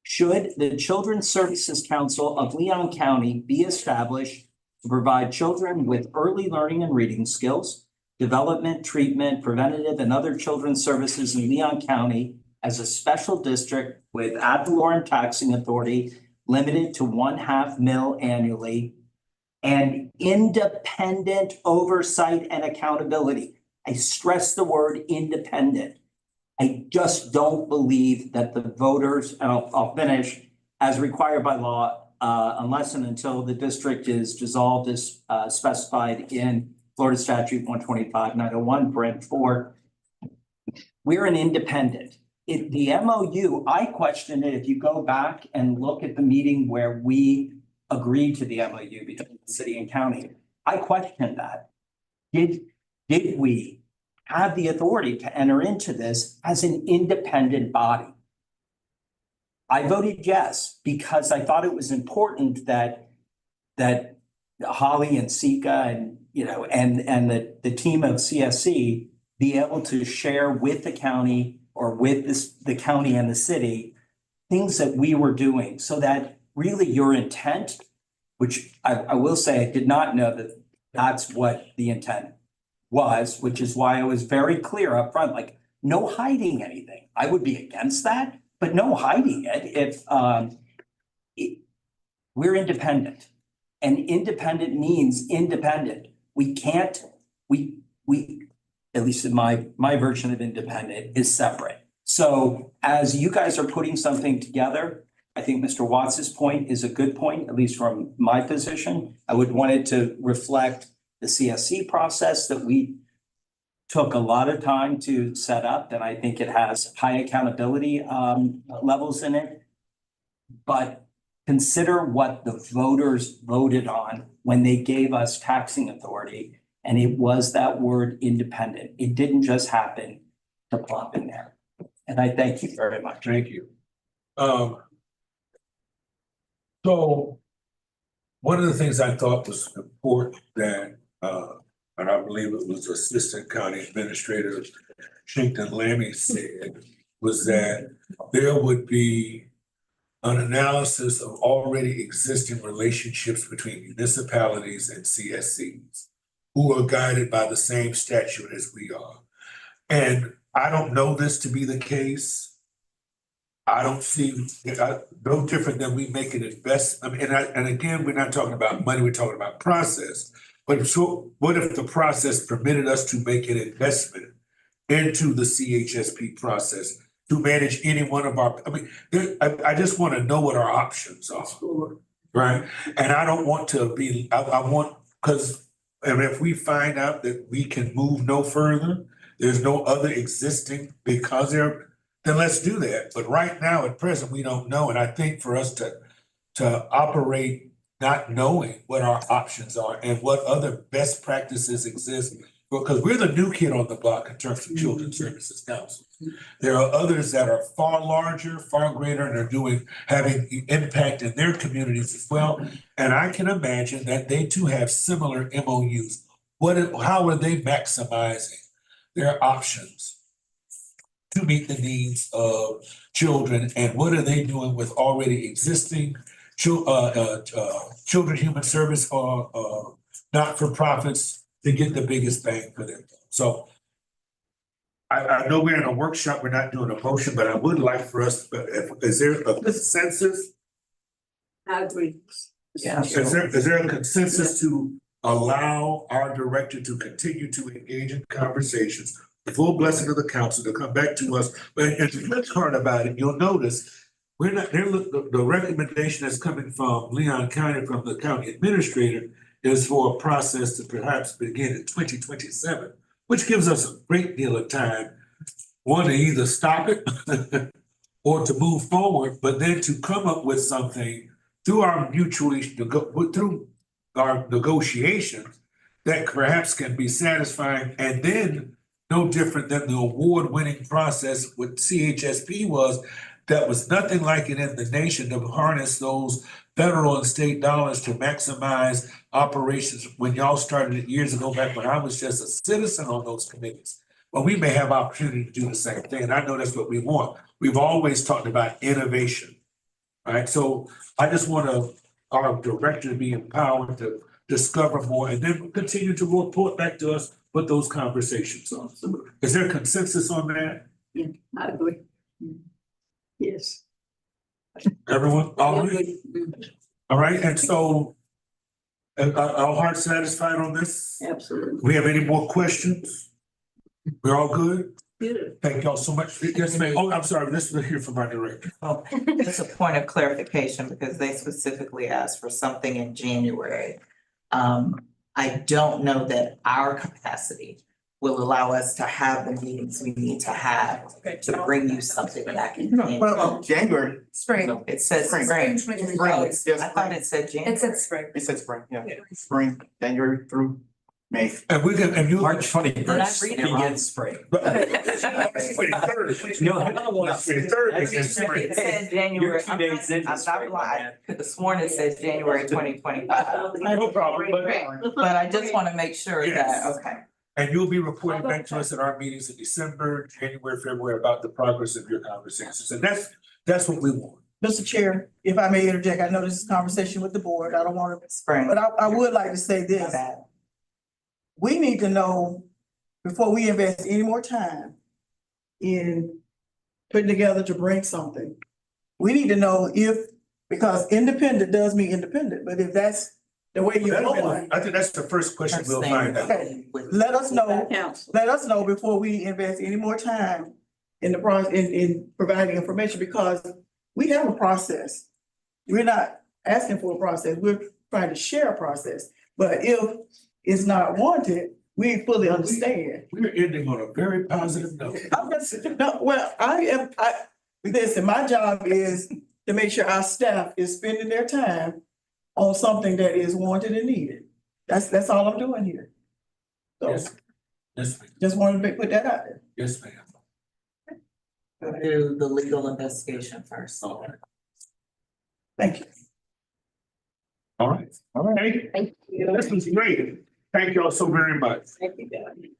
Should the Children's Services Council of Leon County be established to provide children with early learning and reading skills, development, treatment, preventative, and other children's services in Leon County as a special district with ad valorem taxing authority limited to 1/2 mil annually and independent oversight and accountability. I stress the word independent. I just don't believe that the voters, and I'll finish, as required by law, unless and until the district is dissolved as specified in Florida Statute 125-901, we're an independent. The MOU, I question it. If you go back and look at the meeting where we agreed to the MOU between the city and county, I question that. Did we have the authority to enter into this as an independent body. I voted yes, because I thought it was important that Holly and Sika and, you know, and the team of CSC be able to share with the county or with the county and the city things that we were doing, so that really your intent, which I will say I did not know that that's what the intent was, which is why I was very clear up front, like no hiding anything. I would be against that, but no hiding it if we're independent. And independent means independent. We can't, we, at least in my version of independent is separate. So as you guys are putting something together, I think Mr. Watts's point is a good point, at least from my position. I would want it to reflect the CSC process that we took a lot of time to set up, and I think it has high accountability levels in it. But consider what the voters voted on when they gave us taxing authority, and it was that word independent. It didn't just happen to plop in there. And I thank you very much.
Thank you. So one of the things I thought was important that, and I believe it was Assistant County Administrator Shinkton Lammy said, was that there would be an analysis of already existing relationships between municipalities and CSCs who are guided by the same statute as we are. And I don't know this to be the case. I don't see no different than we make an investment. I mean, and again, we're not talking about money, we're talking about process. But so what if the process permitted us to make an investment into the CHSP process to manage any one of our, I mean, I just want to know what our options are, right? And I don't want to be, I want, because, and if we find out that we can move no further, there's no other existing because there, then let's do that. But right now, at present, we don't know. And I think for us to operate not knowing what our options are and what other best practices exist, because we're the new kid on the block in terms of Children's Services Council. There are others that are far larger, far greater, and are having impact in their communities as well. And I can imagine that they too have similar MOUs. How are they maximizing their options to meet the needs of children, and what are they doing with already existing children human service or not-for-profits to get the biggest bang for them? So I know we're in a workshop, we're not doing a motion, but I would like for us, is there a consensus?
I agree.
Yeah.
Is there a consensus to allow our director to continue to engage in conversations, the full blessing of the council to come back to us? But the good part about it, you'll notice, we're not, the recommendation that's coming from Leon County, from the county administrator, is for a process to perhaps begin in 2027, which gives us a great deal of time, one, to either stop it or to move forward, but then to come up with something through our through our negotiations that perhaps can be satisfying, and then no different than the award-winning process with CHSP was, that was nothing like it in the nation, to harness those federal and state dollars to maximize operations when y'all started it years ago, back when I was just a citizen on those committees. But we may have opportunity to do the same thing, and I know that's what we want. We've always talked about innovation, right? So I just want our director to be empowered to discover more and then continue to report back to us what those conversations are. Is there consensus on that?
Yeah, I agree. Yes.
Everyone, all right? All right, and so are our hearts satisfied on this?
Absolutely.
We have any more questions? We're all good?
Good.
Thank y'all so much. Yes, ma'am. Oh, I'm sorry, let's hear from our director.
Well, just a point of clarification, because they specifically asked for something in January. I don't know that our capacity will allow us to have the meetings we need to have to bring you something back in January.
Well, January.
No, it says spring.
Spring, yes,
I thought it said January.
It said spring.
It said spring, yeah. Spring, January through May.
And we can, and you.
March 21st
read it wrong?
begins spring.
23rd.
No,
23rd is in spring.
It said
You're
January.
2 days into
I'm
spring,
not
my
lying.
man.
Could have sworn it says January 2025.
No problem,
But I just want to make sure that,
Yes.
okay.
and you'll be reporting back to us at our meetings in December, January, February about the progress of your conversations. And that's what we want.
Mr. Chair, if I may interject, I know this is a conversation with the board. I don't want to,
Spring.
but I would like to say this.
Bad.
We need to know before we invest any more time in putting together to bring something. We need to know because independent does mean independent, but if that's the way you're going,
I think that's the first question we'll find out.
okay, let us know. Let us know before we invest any more time in the in providing information, because we have a process. We're not asking for a process, we're trying to share a process. But if it's not wanted, we fully understand.
We're ending on a very positive note.
Listen, my job is to make sure our staff is spending their time on something that is wanted and needed. That's all I'm doing here. So
Yes, yes, ma'am.
just wanted to put that out there.
Yes, ma'am.
We'll do the legal investigation first.
Thank you.
All right.
Thank you.
This was great. Thank you all so very much.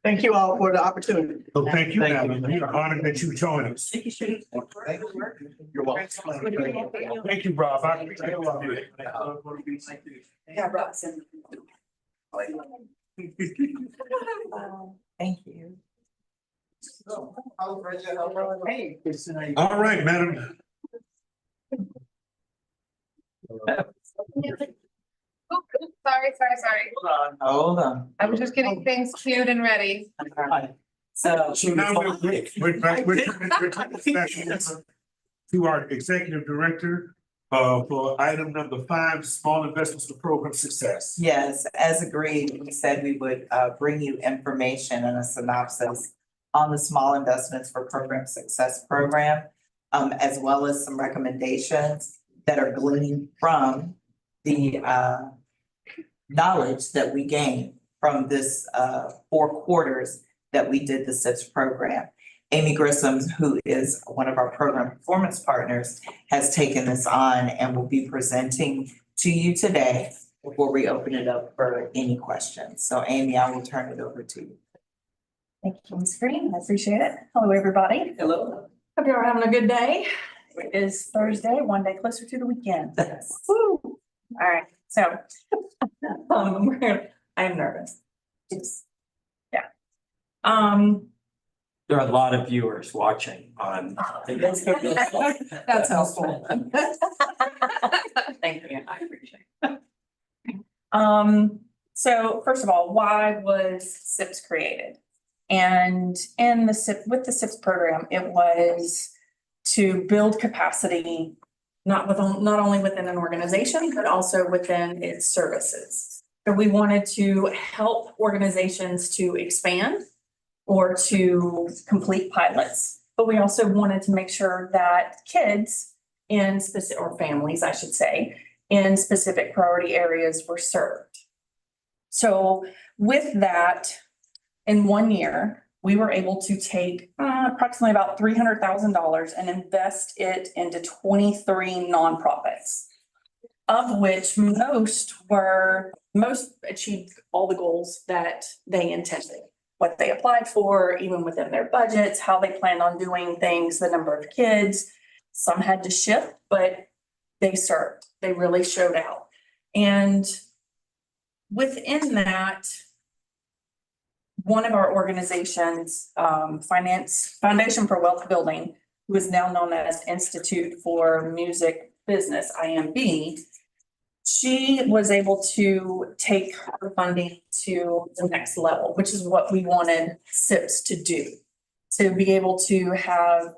Thank you all for the opportunity.
So thank you, Alan. We're honored that you joined us. You're welcome. Thank you, Rob. I appreciate it.
Yeah, Robson.
Thank you.
All right, madam.
Sorry.
Hold on.
I was just getting things queued and ready.
So.
So now we're back to our executive director for item number 5, small investments for program success.
Yes, as agreed, we said we would bring you information and a synopsis on the small investments for program success program, as well as some recommendations that are gleaned from the knowledge that we gained from this 4 quarters that we did the SIPS program. Amy Grissom, who is one of our program performance partners, has taken this on and will be presenting to you today before we open it up for any questions. So Amy, I will turn it over to you.
Thank you, Ms. Green. I appreciate it. Hello, everybody.
Hello.
Hope you're having a good day. It is Thursday, one day closer to the weekend. Woo! All right, so I'm nervous. Yeah.
There are a lot of viewers watching on.
That's helpful. Thank you. I appreciate it. So first of all, why was SIPS created? And in with the SIPS program, it was to build capacity, not only within an organization, but also within its services. So we wanted to help organizations to expand or to complete pilots, but we also wanted to make sure that kids in specific, or families, I should say, in specific priority areas were served. So with that, in 1 year, we were able to take approximately about $300,000 and invest it into 23 nonprofits, of which most achieved all the goals that they intended, what they applied for, even within their budgets, how they planned on doing things, the number of kids. Some had to shift, but they served. They really showed out. And within that, one of our organizations, Foundation for Wealth Building, who is now known as Institute for Music Business, IMB, she was able to take her funding to the next level, which is what we wanted SIPS to do, to be able to have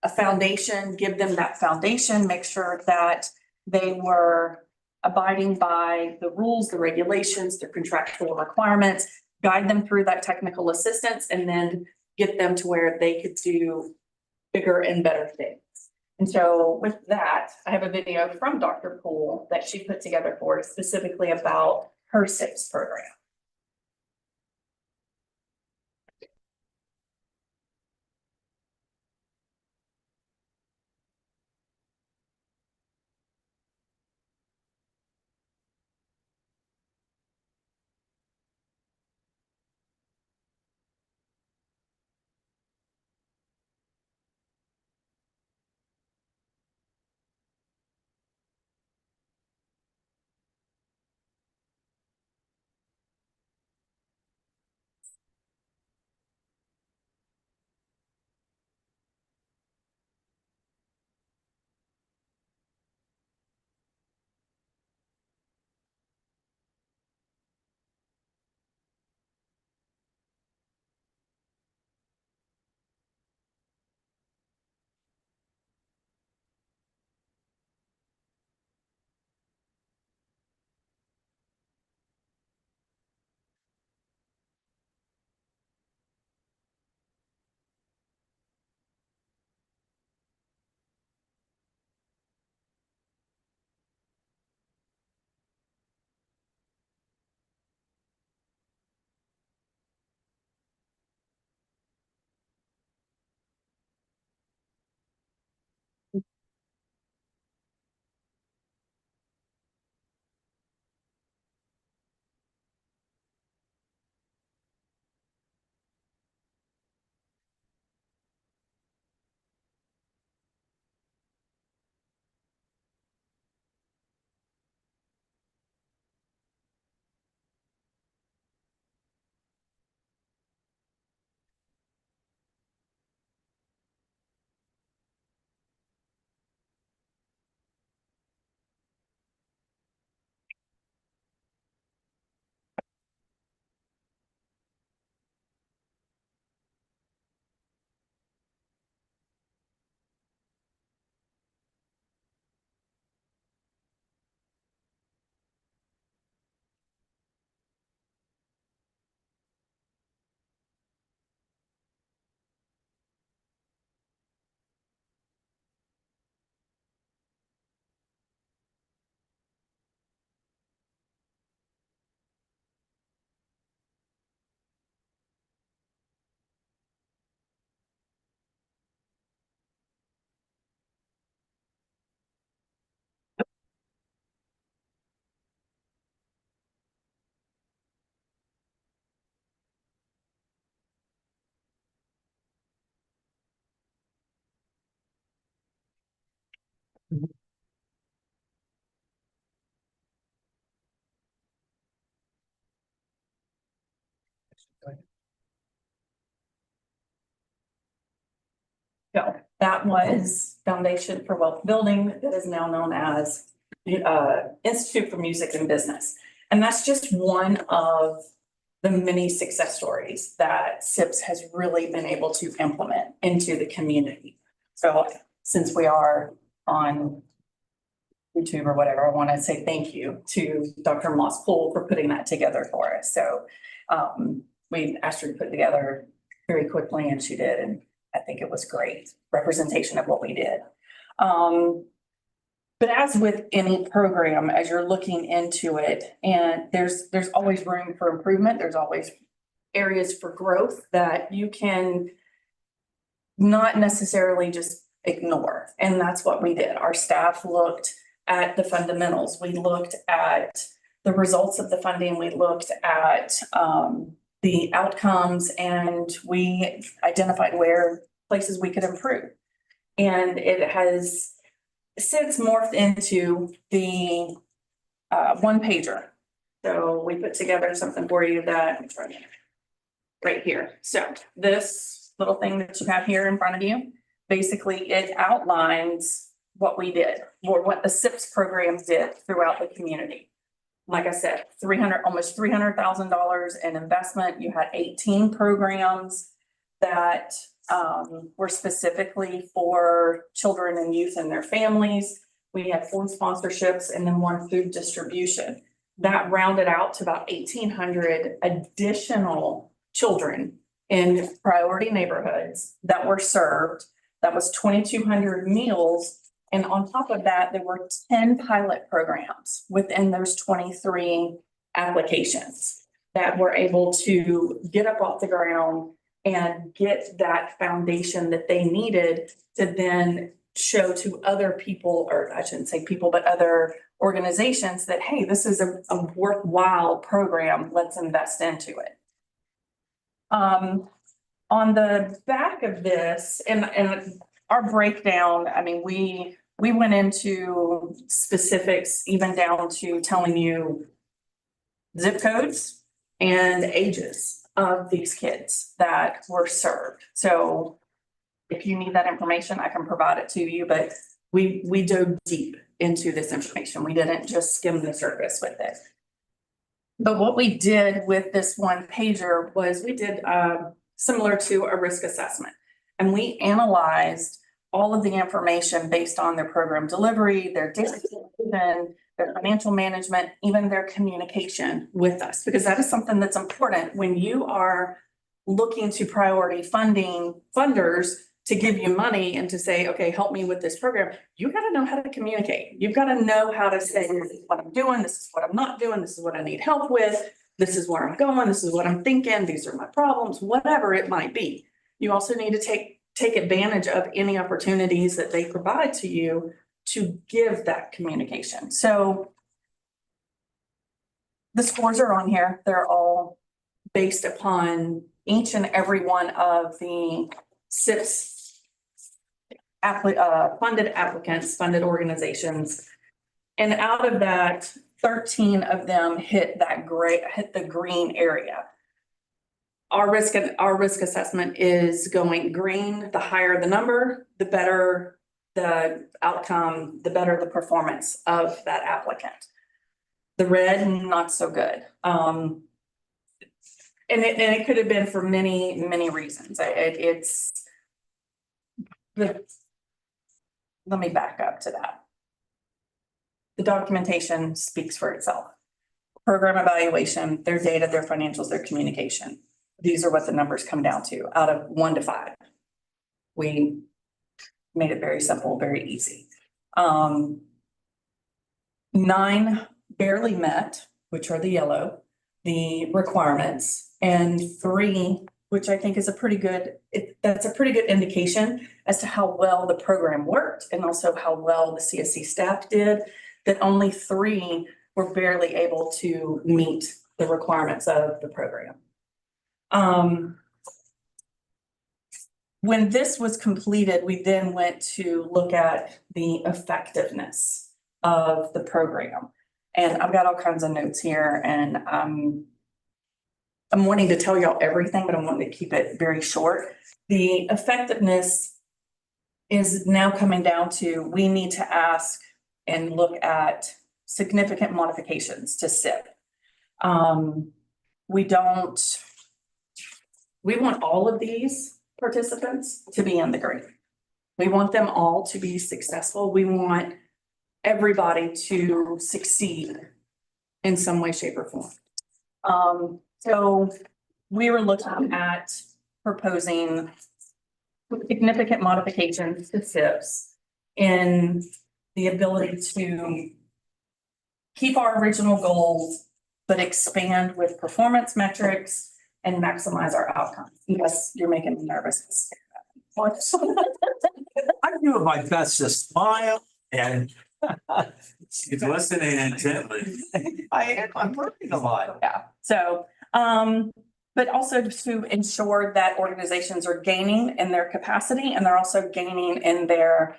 a foundation, give them that foundation, make sure that they were abiding by the rules, the regulations, their contractual requirements, guide them through that technical assistance, and then get them to where they could do bigger and better things. And so with that, I have a video from Dr. Poole that she put together for us specifically about her SIPS program. So that was Foundation for Wealth Building, that is now known as Institute for Music and Business. And that's just one of the many success stories that SIPS has really been able to implement into the community. So since we are on YouTube or whatever, I want to say thank you to Dr. Moss Poole for putting that together for us. So we asked her to put it together very quickly, and she did, and I think it was great representation of what we did. But as with any program, as you're looking into it, and there's always room for improvement, there's always areas for growth that you can not necessarily just ignore. And that's what we did. Our staff looked at the fundamentals. We looked at the results of the funding. We looked at the outcomes, and we identified where places we could improve. And it has since morphed into the one pager. So we put together something for you that right here. So this little thing that you have here in front of you, basically it outlines what we did, or what the SIPS program did throughout the community. Like I said, almost $300,000 in investment. You had 18 programs that were specifically for children and youth and their families. We had 4 sponsorships and then 1 food distribution. That rounded out to about 1,800 additional children in priority neighborhoods that were served. That was 2,200 meals. And on top of that, there were 10 pilot programs within those 23 applications that were able to get up off the ground and get that foundation that they needed to then show to other people, or I shouldn't say people, but other organizations that, hey, this is a worthwhile program, let's invest into it. On the back of this, and our breakdown, I mean, we went into specifics, even down to telling you zip codes and ages of these kids that were served. So if you need that information, I can provide it to you, but we dove deep into this information. We didn't just skim the surface with it. But what we did with this one pager was we did similar to a risk assessment, and we analyzed all of the information based on their program delivery, their data, their financial management, even their communication with us, because that is something that's important when you are looking to priority funders to give you money and to say, okay, help me with this program. You got to know how to communicate. You've got to know how to say, this is what I'm doing, this is what I'm not doing, this is what I need help with, this is where I'm going, this is what I'm thinking, these are my problems, whatever it might be. You also need to take advantage of any opportunities that they provide to you to give that communication. So the scores are on here. They're all based upon each and every one of the SIPS funded applicants, funded organizations. And out of that, 13 of them hit the green area. Our risk assessment is going green. The higher the number, the better the outcome, the better the performance of that applicant. The red, not so good. And it could have been for many, many reasons. Let me back up to that. The documentation speaks for itself. Program evaluation, their data, their financials, their communication. These are what the numbers come down to out of 1 to 5. We made it very simple, very easy. 9 barely met, which are the yellow, the requirements, and 3, which I think is that's a pretty good indication as to how well the program worked and also how well the CSC staff did, that only 3 were barely able to meet the requirements of the program. when this was completed, we then went to look at the effectiveness of the program. And I've got all kinds of notes here, and I'm wanting to tell y'all everything, but I'm wanting to keep it very short. The effectiveness is now coming down to, we need to ask and look at significant modifications to SIP. We want all of these participants to be in the green. We want them all to be successful. We want everybody to succeed in some way, shape, or form. So we were looking at proposing significant modifications to SIPs in the ability to keep our original goals, but expand with performance metrics and maximize our outcomes. Yes, you're making me nervous.
I'm doing my best to smile and she's listening intently. I'm working a lot.
Yeah, so, but also to ensure that organizations are gaining in their capacity, and they're also gaining in their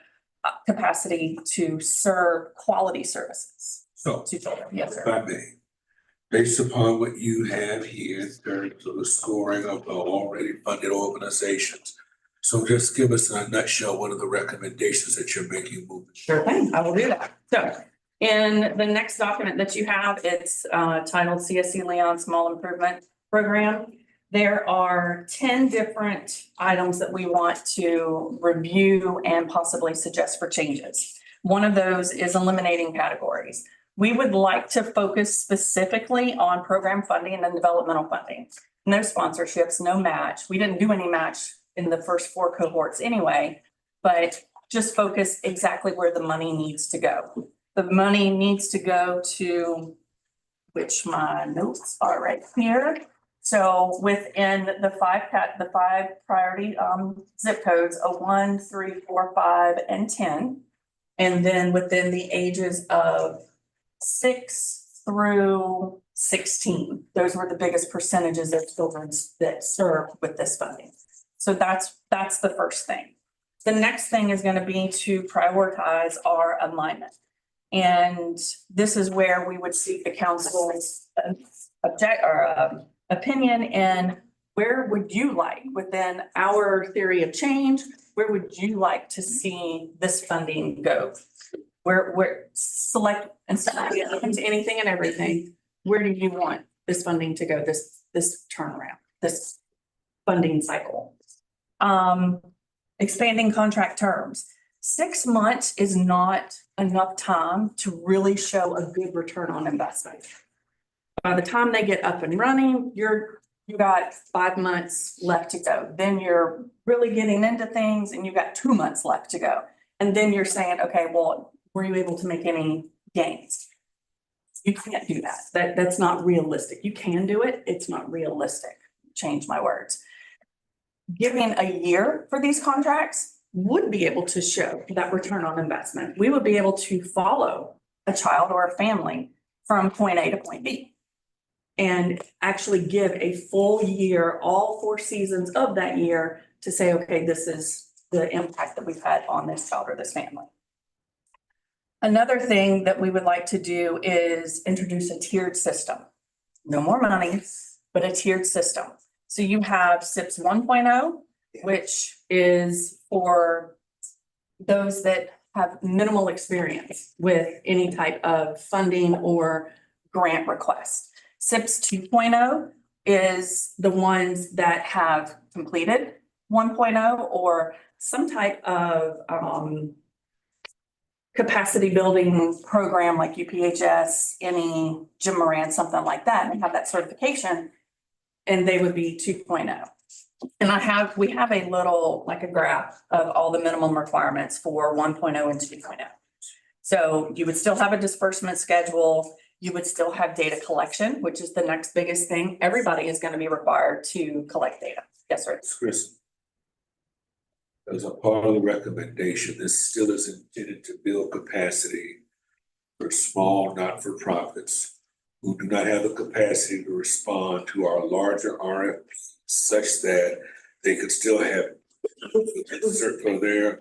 capacity to serve quality services
So,
to children. Yes,
if
sir.
I may, based upon what you have here in terms of the scoring of the already funded organizations. So just give us in a nutshell, what are the recommendations that you're making moving?
Sure thing, I will do that. So in the next document that you have, it's titled CSC Leon Small Improvement Program. There are 10 different items that we want to review and possibly suggest for changes. One of those is eliminating categories. We would like to focus specifically on program funding and developmental funding. No sponsorships, no match. We didn't do any match in the first 4 cohorts anyway, but just focus exactly where the money needs to go. The money needs to go to, which my notes are right here. So within the 5 priority zip codes, 1, 3, 4, 5, and 10. And then within the ages of 6 through 16, those were the biggest percentages of children that served with this funding. So that's the first thing. The next thing is going to be to prioritize our alignment. And this is where we would seek the council's opinion in where would you like within our theory of change, where would you like to see this funding go? Where select instead of open to anything and everything, where do you want this funding to go, this turnaround, this funding cycle? Expanding contract terms. 6 months is not enough time to really show a good return on investment. By the time they get up and running, you got 5 months left to go. Then you're really getting into things and you got 2 months left to go. And then you're saying, okay, well, were you able to make any gains? You can't do that. That's not realistic. You can do it. It's not realistic. Change my words. Giving a year for these contracts would be able to show that return on investment. We would be able to follow a child or a family from point A to point B and actually give a full year, all 4 seasons of that year to say, okay, this is the impact that we've had on this child or this family. Another thing that we would like to do is introduce a tiered system. No more money, but a tiered system. So you have SIPS 1.0, which is for those that have minimal experience with any type of funding or grant request. SIPS 2.0 is the ones that have completed 1.0 or some type of capacity building program like UPHS, any Jim Moran, something like that, and have that certification, and they would be 2.0. And we have a little, like a graph of all the minimum requirements for 1.0 and 2.0. So you would still have a disbursement schedule. You would still have data collection, which is the next biggest thing. Everybody is going to be required to collect data. Yes, sir.
Chris, as a part of the recommendation, this still is intended to build capacity for small not-for-profits who do not have the capacity to respond to our larger RFPs such that they could still have for their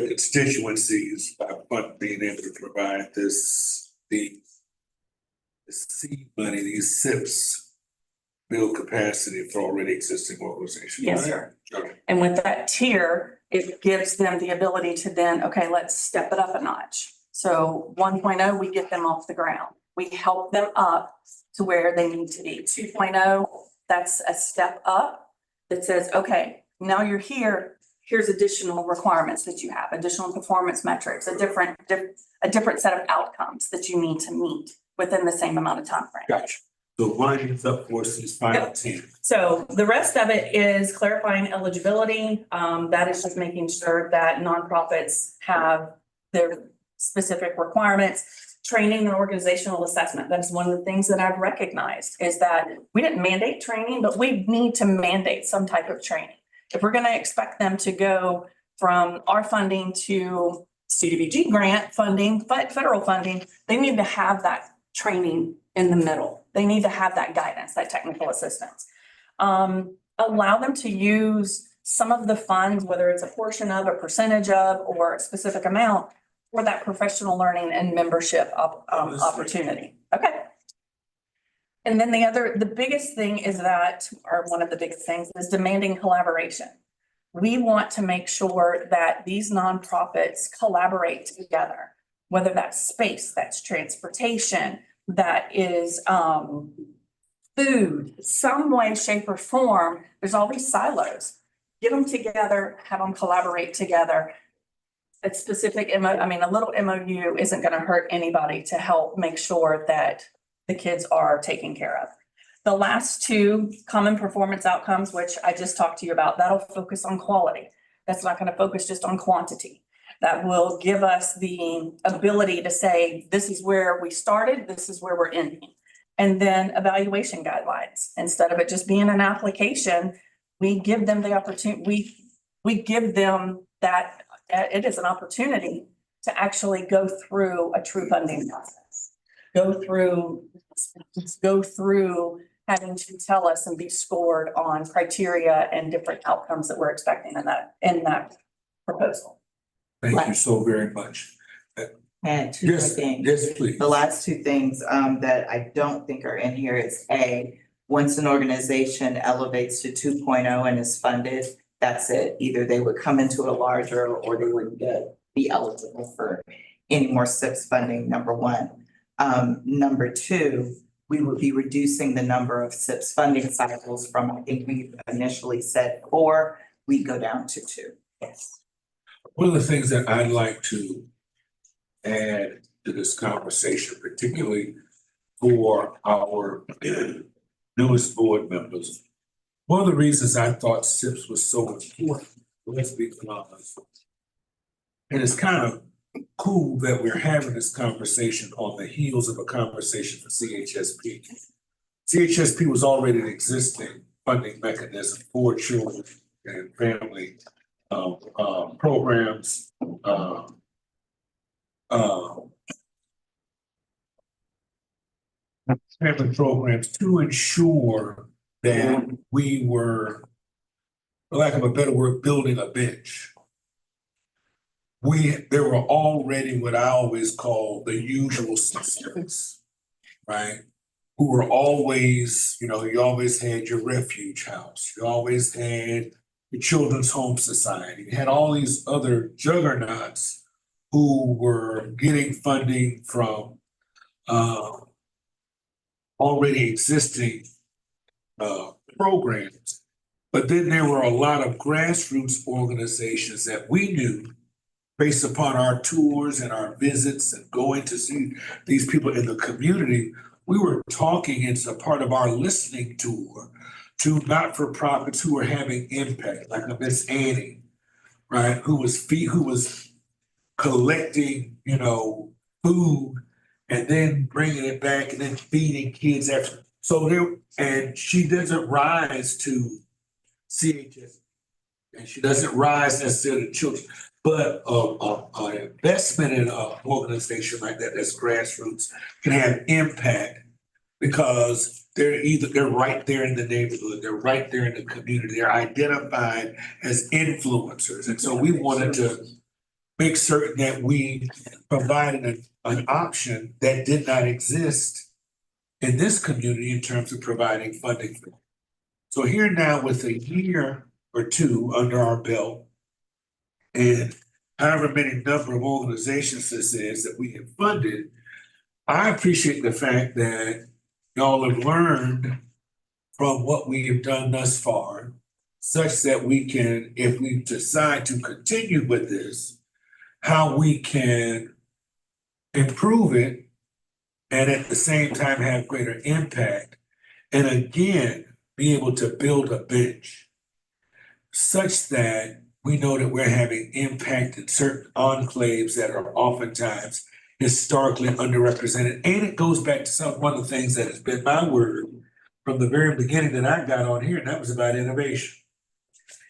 constituencies by being able to provide the seed money, these SIPs, build capacity for already existing organizations.
Yes,
right?
sir.
Okay.
And with that tier, it gives them the ability to then, okay, let's step it up a notch. So 1.0, we get them off the ground. We help them up to where they need to be. 2.0, that's a step up that says, okay, now you're here. Here's additional requirements that you have, additional performance metrics, a different set of outcomes that you need to meet within the same amount of time frame.
Gotcha. So winding up for us is 5 and 10.
So the rest of it is clarifying eligibility. That is just making sure that nonprofits have their specific requirements. Training and organizational assessment. That's one of the things that I've recognized is that we didn't mandate training, but we need to mandate some type of training. If we're going to expect them to go from our funding to CDBG grant funding, but federal funding, they need to have that training in the middle. They need to have that guidance, that technical assistance. Allow them to use some of the funds, whether it's a portion of, a percentage of, or a specific amount for that professional learning and membership opportunity. Okay. And then the biggest thing is that, or one of the biggest things is demanding collaboration. We want to make sure that these nonprofits collaborate together, whether that's space, that's transportation, that is food, some way, shape, or form. There's always silos. Get them together, have them collaborate together. A specific a little MOU isn't going to hurt anybody to help make sure that the kids are taken care of. The last two common performance outcomes, which I just talked to you about, that'll focus on quality. That's not going to focus just on quantity. That will give us the ability to say, this is where we started, this is where we're ending. And then evaluation guidelines. Instead of it just being an application, we give them the opportunity, we give them that it is an opportunity to actually go through a true funding process. Go through having to tell us and be scored on criteria and different outcomes that we're expecting in that proposal.
Thank you so very much.
And two more
Yes,
things.
yes, please.
The last two things that I don't think are in here is once an organization elevates to 2.0 and is funded, that's it. Either they would come into a larger or they wouldn't be eligible for any more SIPS funding, number one. Number two, we would be reducing the number of SIPS funding cycles from, I think we initially said 4, we go down to 2. Yes.
One of the things that I'd like to add to this conversation, particularly for our newest board members, one of the reasons I thought SIPs was so important, let's be honest, and it's kind of cool that we're having this conversation on the heels of a conversation for CHSP. CHSP was already an existing funding mechanism for children and family programs, family programs to ensure that we were, for lack of a better word, building a bench. There were already what I always call the usual suspects, right? Who were always, you always had your refuge house. You always had the Children's Home Society. You had all these other juggernauts who were getting funding from already existing programs. But then there were a lot of grassroots organizations that we knew based upon our tours and our visits and going to see these people in the community. We were talking, it's a part of our listening tour, to not-for-profits who were having impact, like a Miss Annie, right? Who was collecting, food and then bringing it back and then feeding kids after. And she doesn't rise to CHS, and she doesn't rise necessarily to children, but an investment in an organization like that that's grassroots can have impact Because they're right there in the neighborhood, they're right there in the community, they're identified as influencers. And so we wanted to make certain that we provided an option that did not exist in this community in terms of providing funding. So here now with a year or two under our belt and however many number of organizations this is that we have funded, I appreciate the fact that y'all have learned from what we have done thus far, such that we can, if we decide to continue with this, how we can improve it and at the same time have greater impact. And again, be able to build a bench such that we know that we're having impact in certain enclaves that are oftentimes historically underrepresented. And it goes back to one of the things that has been my word from the very beginning that I got on here, and that was about innovation.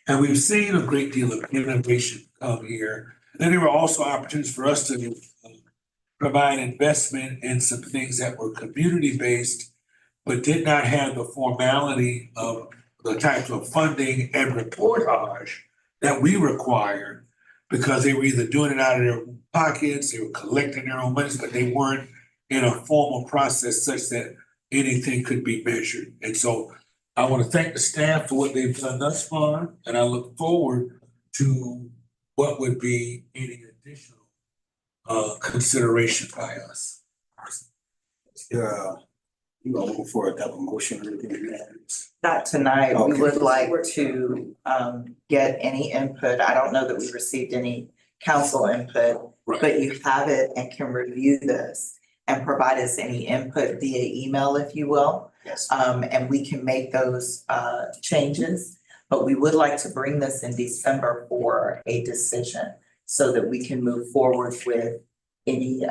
And we've seen a great deal of innovation come here. Then there were also opportunities for us to provide investment in some things that were community-based, but did not have the formality of the type of funding and reportage that we require, because they were either doing it out of their pockets, they were collecting their own monies, but they weren't in a formal process such that anything could be measured. And so I want to thank the staff for what they've done thus far, and I look forward to what would be any additional consideration by us.
Yeah, you gonna move for a double motion or anything?
Not tonight. We
Okay.
would like to get any input. I don't know that we received any council input,
Right.
but you have it and can review this and provide us any input via email, if you will.
Yes.
And we can make those changes. But we would like to bring this in December for a decision so that we can move forward with any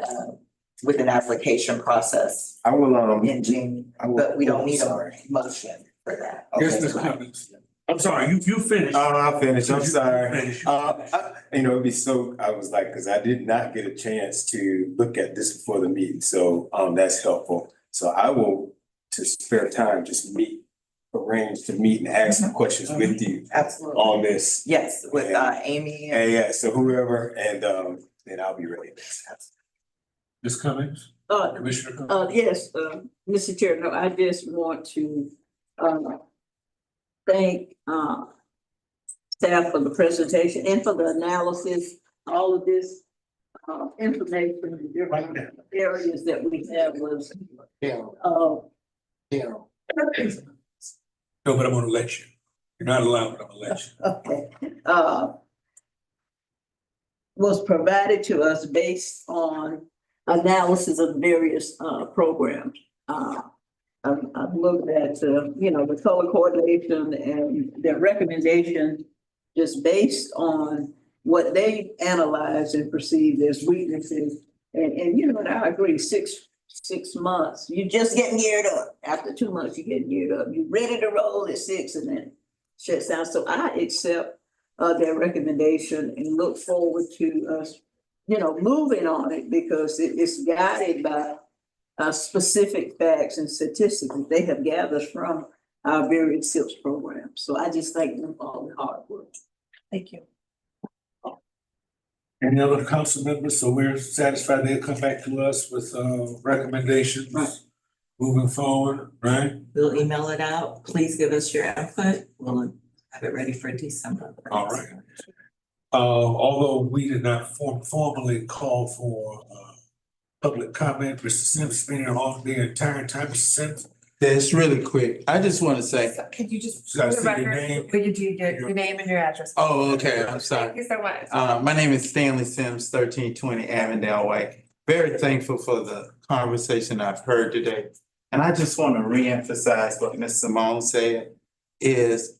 with an application process
I will,
in June, but we don't need a motion for that.
Yes, Ms. Cummings. I'm sorry, you finished.
I'll finish, I'm sorry.
Finish.
It'd be so, I was like, cause I did not get a chance to look at this before the meeting, so, that's helpful. So I will, to spare time, just arrange to meet and ask some questions with you
Absolutely.
on this.
Yes, with Amy.
Yeah, so whoever, and I'll be ready.
Ms. Cummings,
Uh,
Commissioner Cummings.
yes, Mr. Chair, no, I just want to, thank, staff for the presentation and for the analysis, all of this, information in different areas that we have was,
No, but I'm gonna let you. You're not allowed, but I'm gonna let you.
okay, was provided to us based on analysis of various, programs. I've looked at, the color coordination and their recommendation just based on what they analyze and perceive as weaknesses. And I agree, six months, you're just getting geared up. After 2 months, you're getting geared up. You're ready to roll at 6 and then shuts down. So I accept their recommendation and look forward to us, moving on it because it's guided by specific facts and statistics that they have gathered from our various SIPS programs. So I just thank them for all the hard work.
Thank you.
Any other council members? So we're satisfied they'll come back to us with recommendations moving forward, right?
We'll email it out. Please give us your input. We'll have it ready for December.
All right. Although we did not formally call for public comment, Mr. Sims been here all the entire time. Mr. Sims,
That's really quick. I just want to say,
Could you just?
you gotta say your name.
Could you do your name and your address?
oh, okay, I'm sorry.
Thank you so much.
My name is Stanley Sims, 1320 Avondale Way. Very thankful for the conversation I've heard today. And I just want to reemphasize what Ms. Simone said is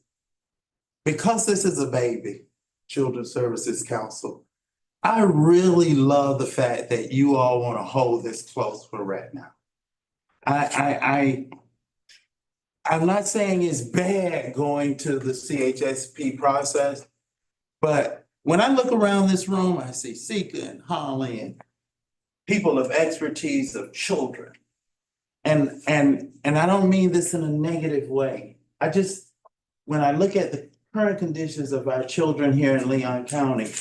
because this is a baby, Children's Services Council, I really love the fact that you all want to hold this close for right now. I'm not saying it's bad going to the CHSP process, but when I look around this room, I see Sika and Holly and people of expertise of children. and I don't mean this in a negative way. When I look at the current conditions of our children here in Leon County,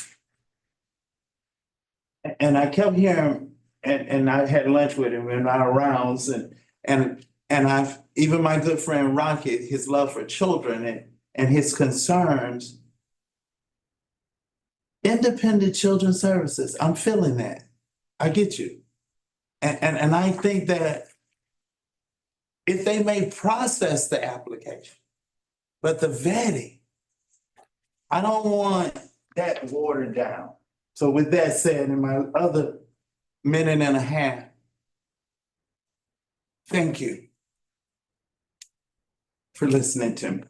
and I kept hearing, and I had lunch with him in our rounds, and I've, even my good friend Rocket, his love for children and his concerns. Independent children's services, I'm feeling that. I get you. And I think that if they may process the application, but the vetting, I don't want that watered down. So with that said, in my other minute and a half, thank you for listening to me.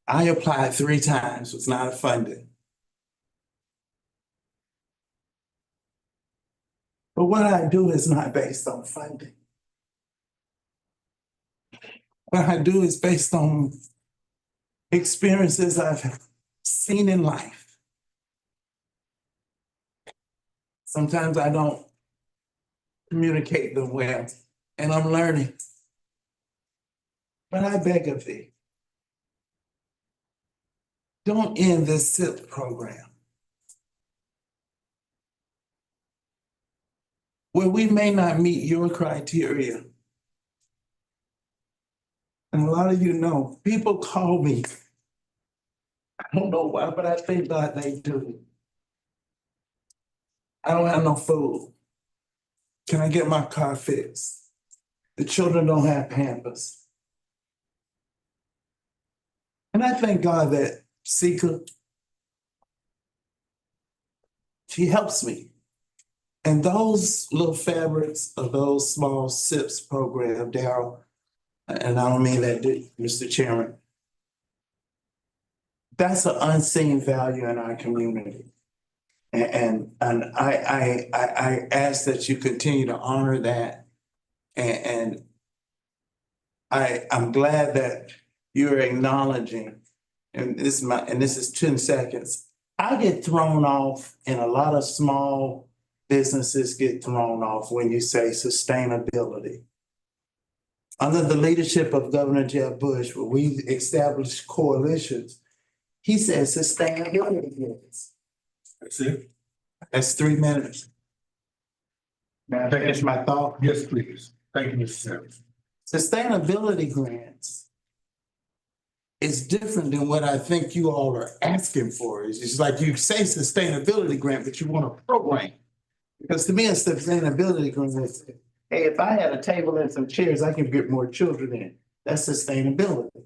I applied 3 times, was not funded. But what I do is not based on funding. What I do is based on experiences I've seen in life. Sometimes I don't communicate them well, and I'm learning. But I beg of thee, don't end this SIP program where we may not meet your criteria. And a lot of you know, people call me. I don't know why, but I thank God they do. I don't have no food. Can I get my car fixed? The children don't have Pampers. And I thank God that Sika, she helps me. And those little fabrics of those small SIPs program, Darryl, and I don't mean that, Mr. Chairman, that's an unseen value in our community. And I ask that you continue to honor that. And I'm glad that you're acknowledging, and this is 10 seconds. I get thrown off, and a lot of small businesses get thrown off when you say sustainability. Under the leadership of Governor Jeb Bush, where we established coalitions, he said sustainability grants.
That's it?
That's 3 minutes. May I finish my thought?
Yes, please. Thank you, Mr. Sims.
Sustainability grants is different than what I think you all are asking for. It's just like you say sustainability grant, but you want a program. Because to me, a sustainability grant is, hey, if I had a table and some chairs, I can get more children in. That's sustainability.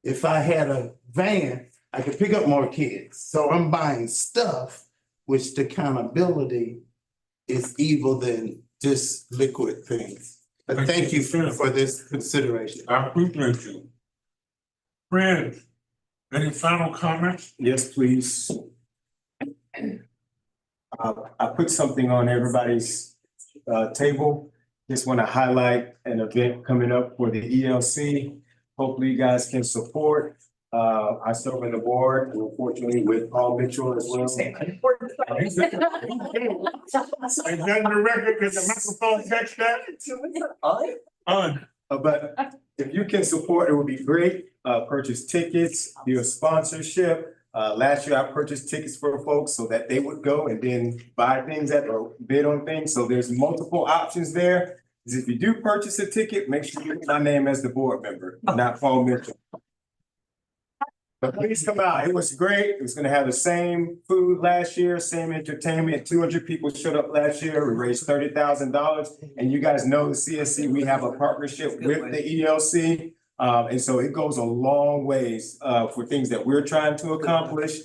If I had a van, I could pick up more kids. So I'm buying stuff, which the accountability is evil than just liquid things. But thank you for this consideration.
I appreciate you. Fred, any final comments?
Yes, please. I put something on everybody's table. Just want to highlight an event coming up for the ELC. Hopefully you guys can support. I serve on the board, and unfortunately with Paul Mitchell as well.
Is that in the record? Because the microphone catch that?
But if you can support, it would be great. Purchase tickets, do a sponsorship. Last year I purchased tickets for folks so that they would go and then buy things or bid on things. So there's multiple options there. If you do purchase a ticket, make sure you put my name as the board member, not Paul Mitchell. But please come out. It was great. It was gonna have the same food last year, same entertainment. 200 people showed up last year. We raised $30,000. And you guys know the CSC, we have a partnership with the ELC. And so it goes a long ways for things that we're trying to accomplish.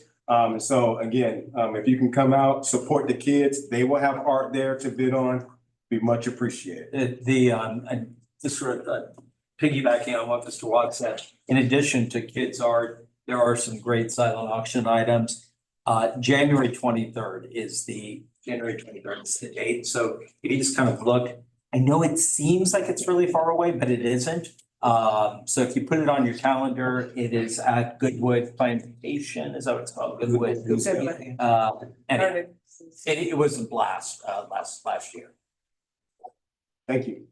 So again, if you can come out, support the kids, they will have art there to bid on, be much appreciated.
And just sort of piggybacking on what Mr. Watt said, in addition to kids art, there are some great silent auction items. January 23rd is the date. So if you just kind of look, I know it seems like it's really far away, but it isn't. So if you put it on your calendar, it is at Goodwood Plantation, is that what it's called? Goodwood. And it was a blast last year.
Thank you.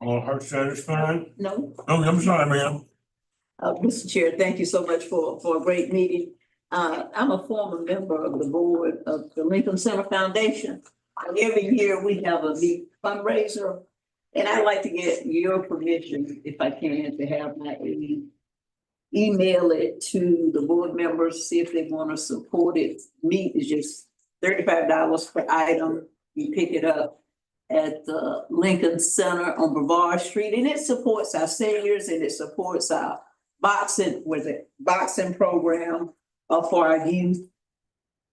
All hearts satisfied?
No,
Oh, I'm sorry, ma'am.
Mr. Chair, thank you so much for a great meeting. I'm a former member of the board of the Lincoln Center Foundation. And every year we have a big fundraiser. And I'd like to get your permission, if I can, to have my email it to the board members, see if they want to support it. Meat is just $35 per item. You pick it up at the Lincoln Center on Brevard Street, and it supports our seniors and it supports our boxing program for our youth.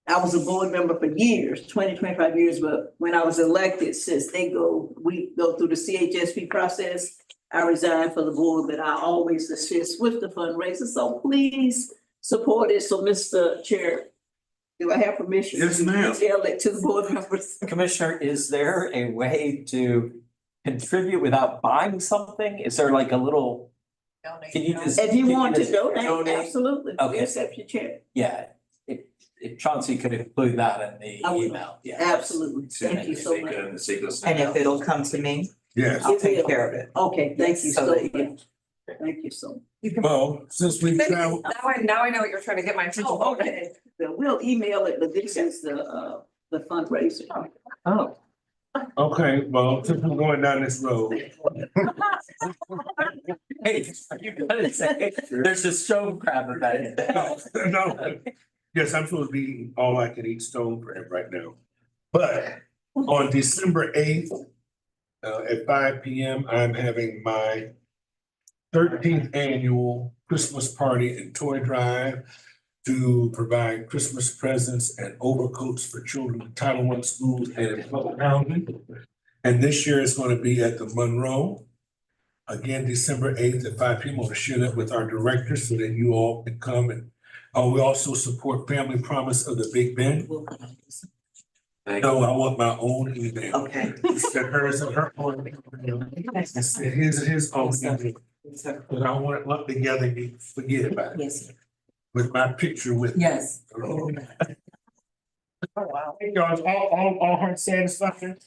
I was a board member for years, 25 years, but when I was elected, since we go through the CHSP process, I resigned for the board, but I always assist with the fundraiser. So please support it. So Mr. Chair, do I have permission?
Yes, ma'am.
to email it to the board members?
Commissioner, is there a way to contribute without buying something? Is there like a little? Can you just?
If you
can
want to
just
donate, absolutely.
Okay.
Yes, Mr. Chair.
Yeah, if Chauncey could include that in the
I will.
email, yeah.
Absolutely. Thank you so much.
And if it'll come to me,
Yes.
I'll take care of it.
Okay, thank you
So
so
that-
much. Thank you so much.
Well, since we've traveled,
Now I know what you're trying to get my attention.
Oh, okay. So we'll email it, but this is the fundraiser.
Oh.
okay, well, since we're going down this road,
Hey, you gotta say, there's a stone crab event.
no, yes, I'm supposed to be eating all I can eat stone crab right now. But on December 8th, at 5 p.m., I'm having my 13th annual Christmas party and toy drive to provide Christmas presents and overcoats for children in Title I schools and in public housing. And this year it's going to be at the Monroe. Again, December 8th at 5 p.m. I want to share that with our directors so that you all can come. And we also support Family Promise of the Big Bend. No, I want my own email.
Okay.
Instead of hers and her own. Instead his own email. But I want it lumped together and you forget about it.
Yes.
With my picture with.
Yes.
Oh, wow. Hey, guys, all hearts satisfied?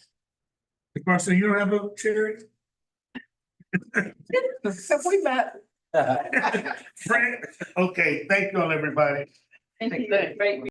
So you don't have a charity?
Have we met?
Friend? Okay, thank you all, everybody.
Thank you. Great.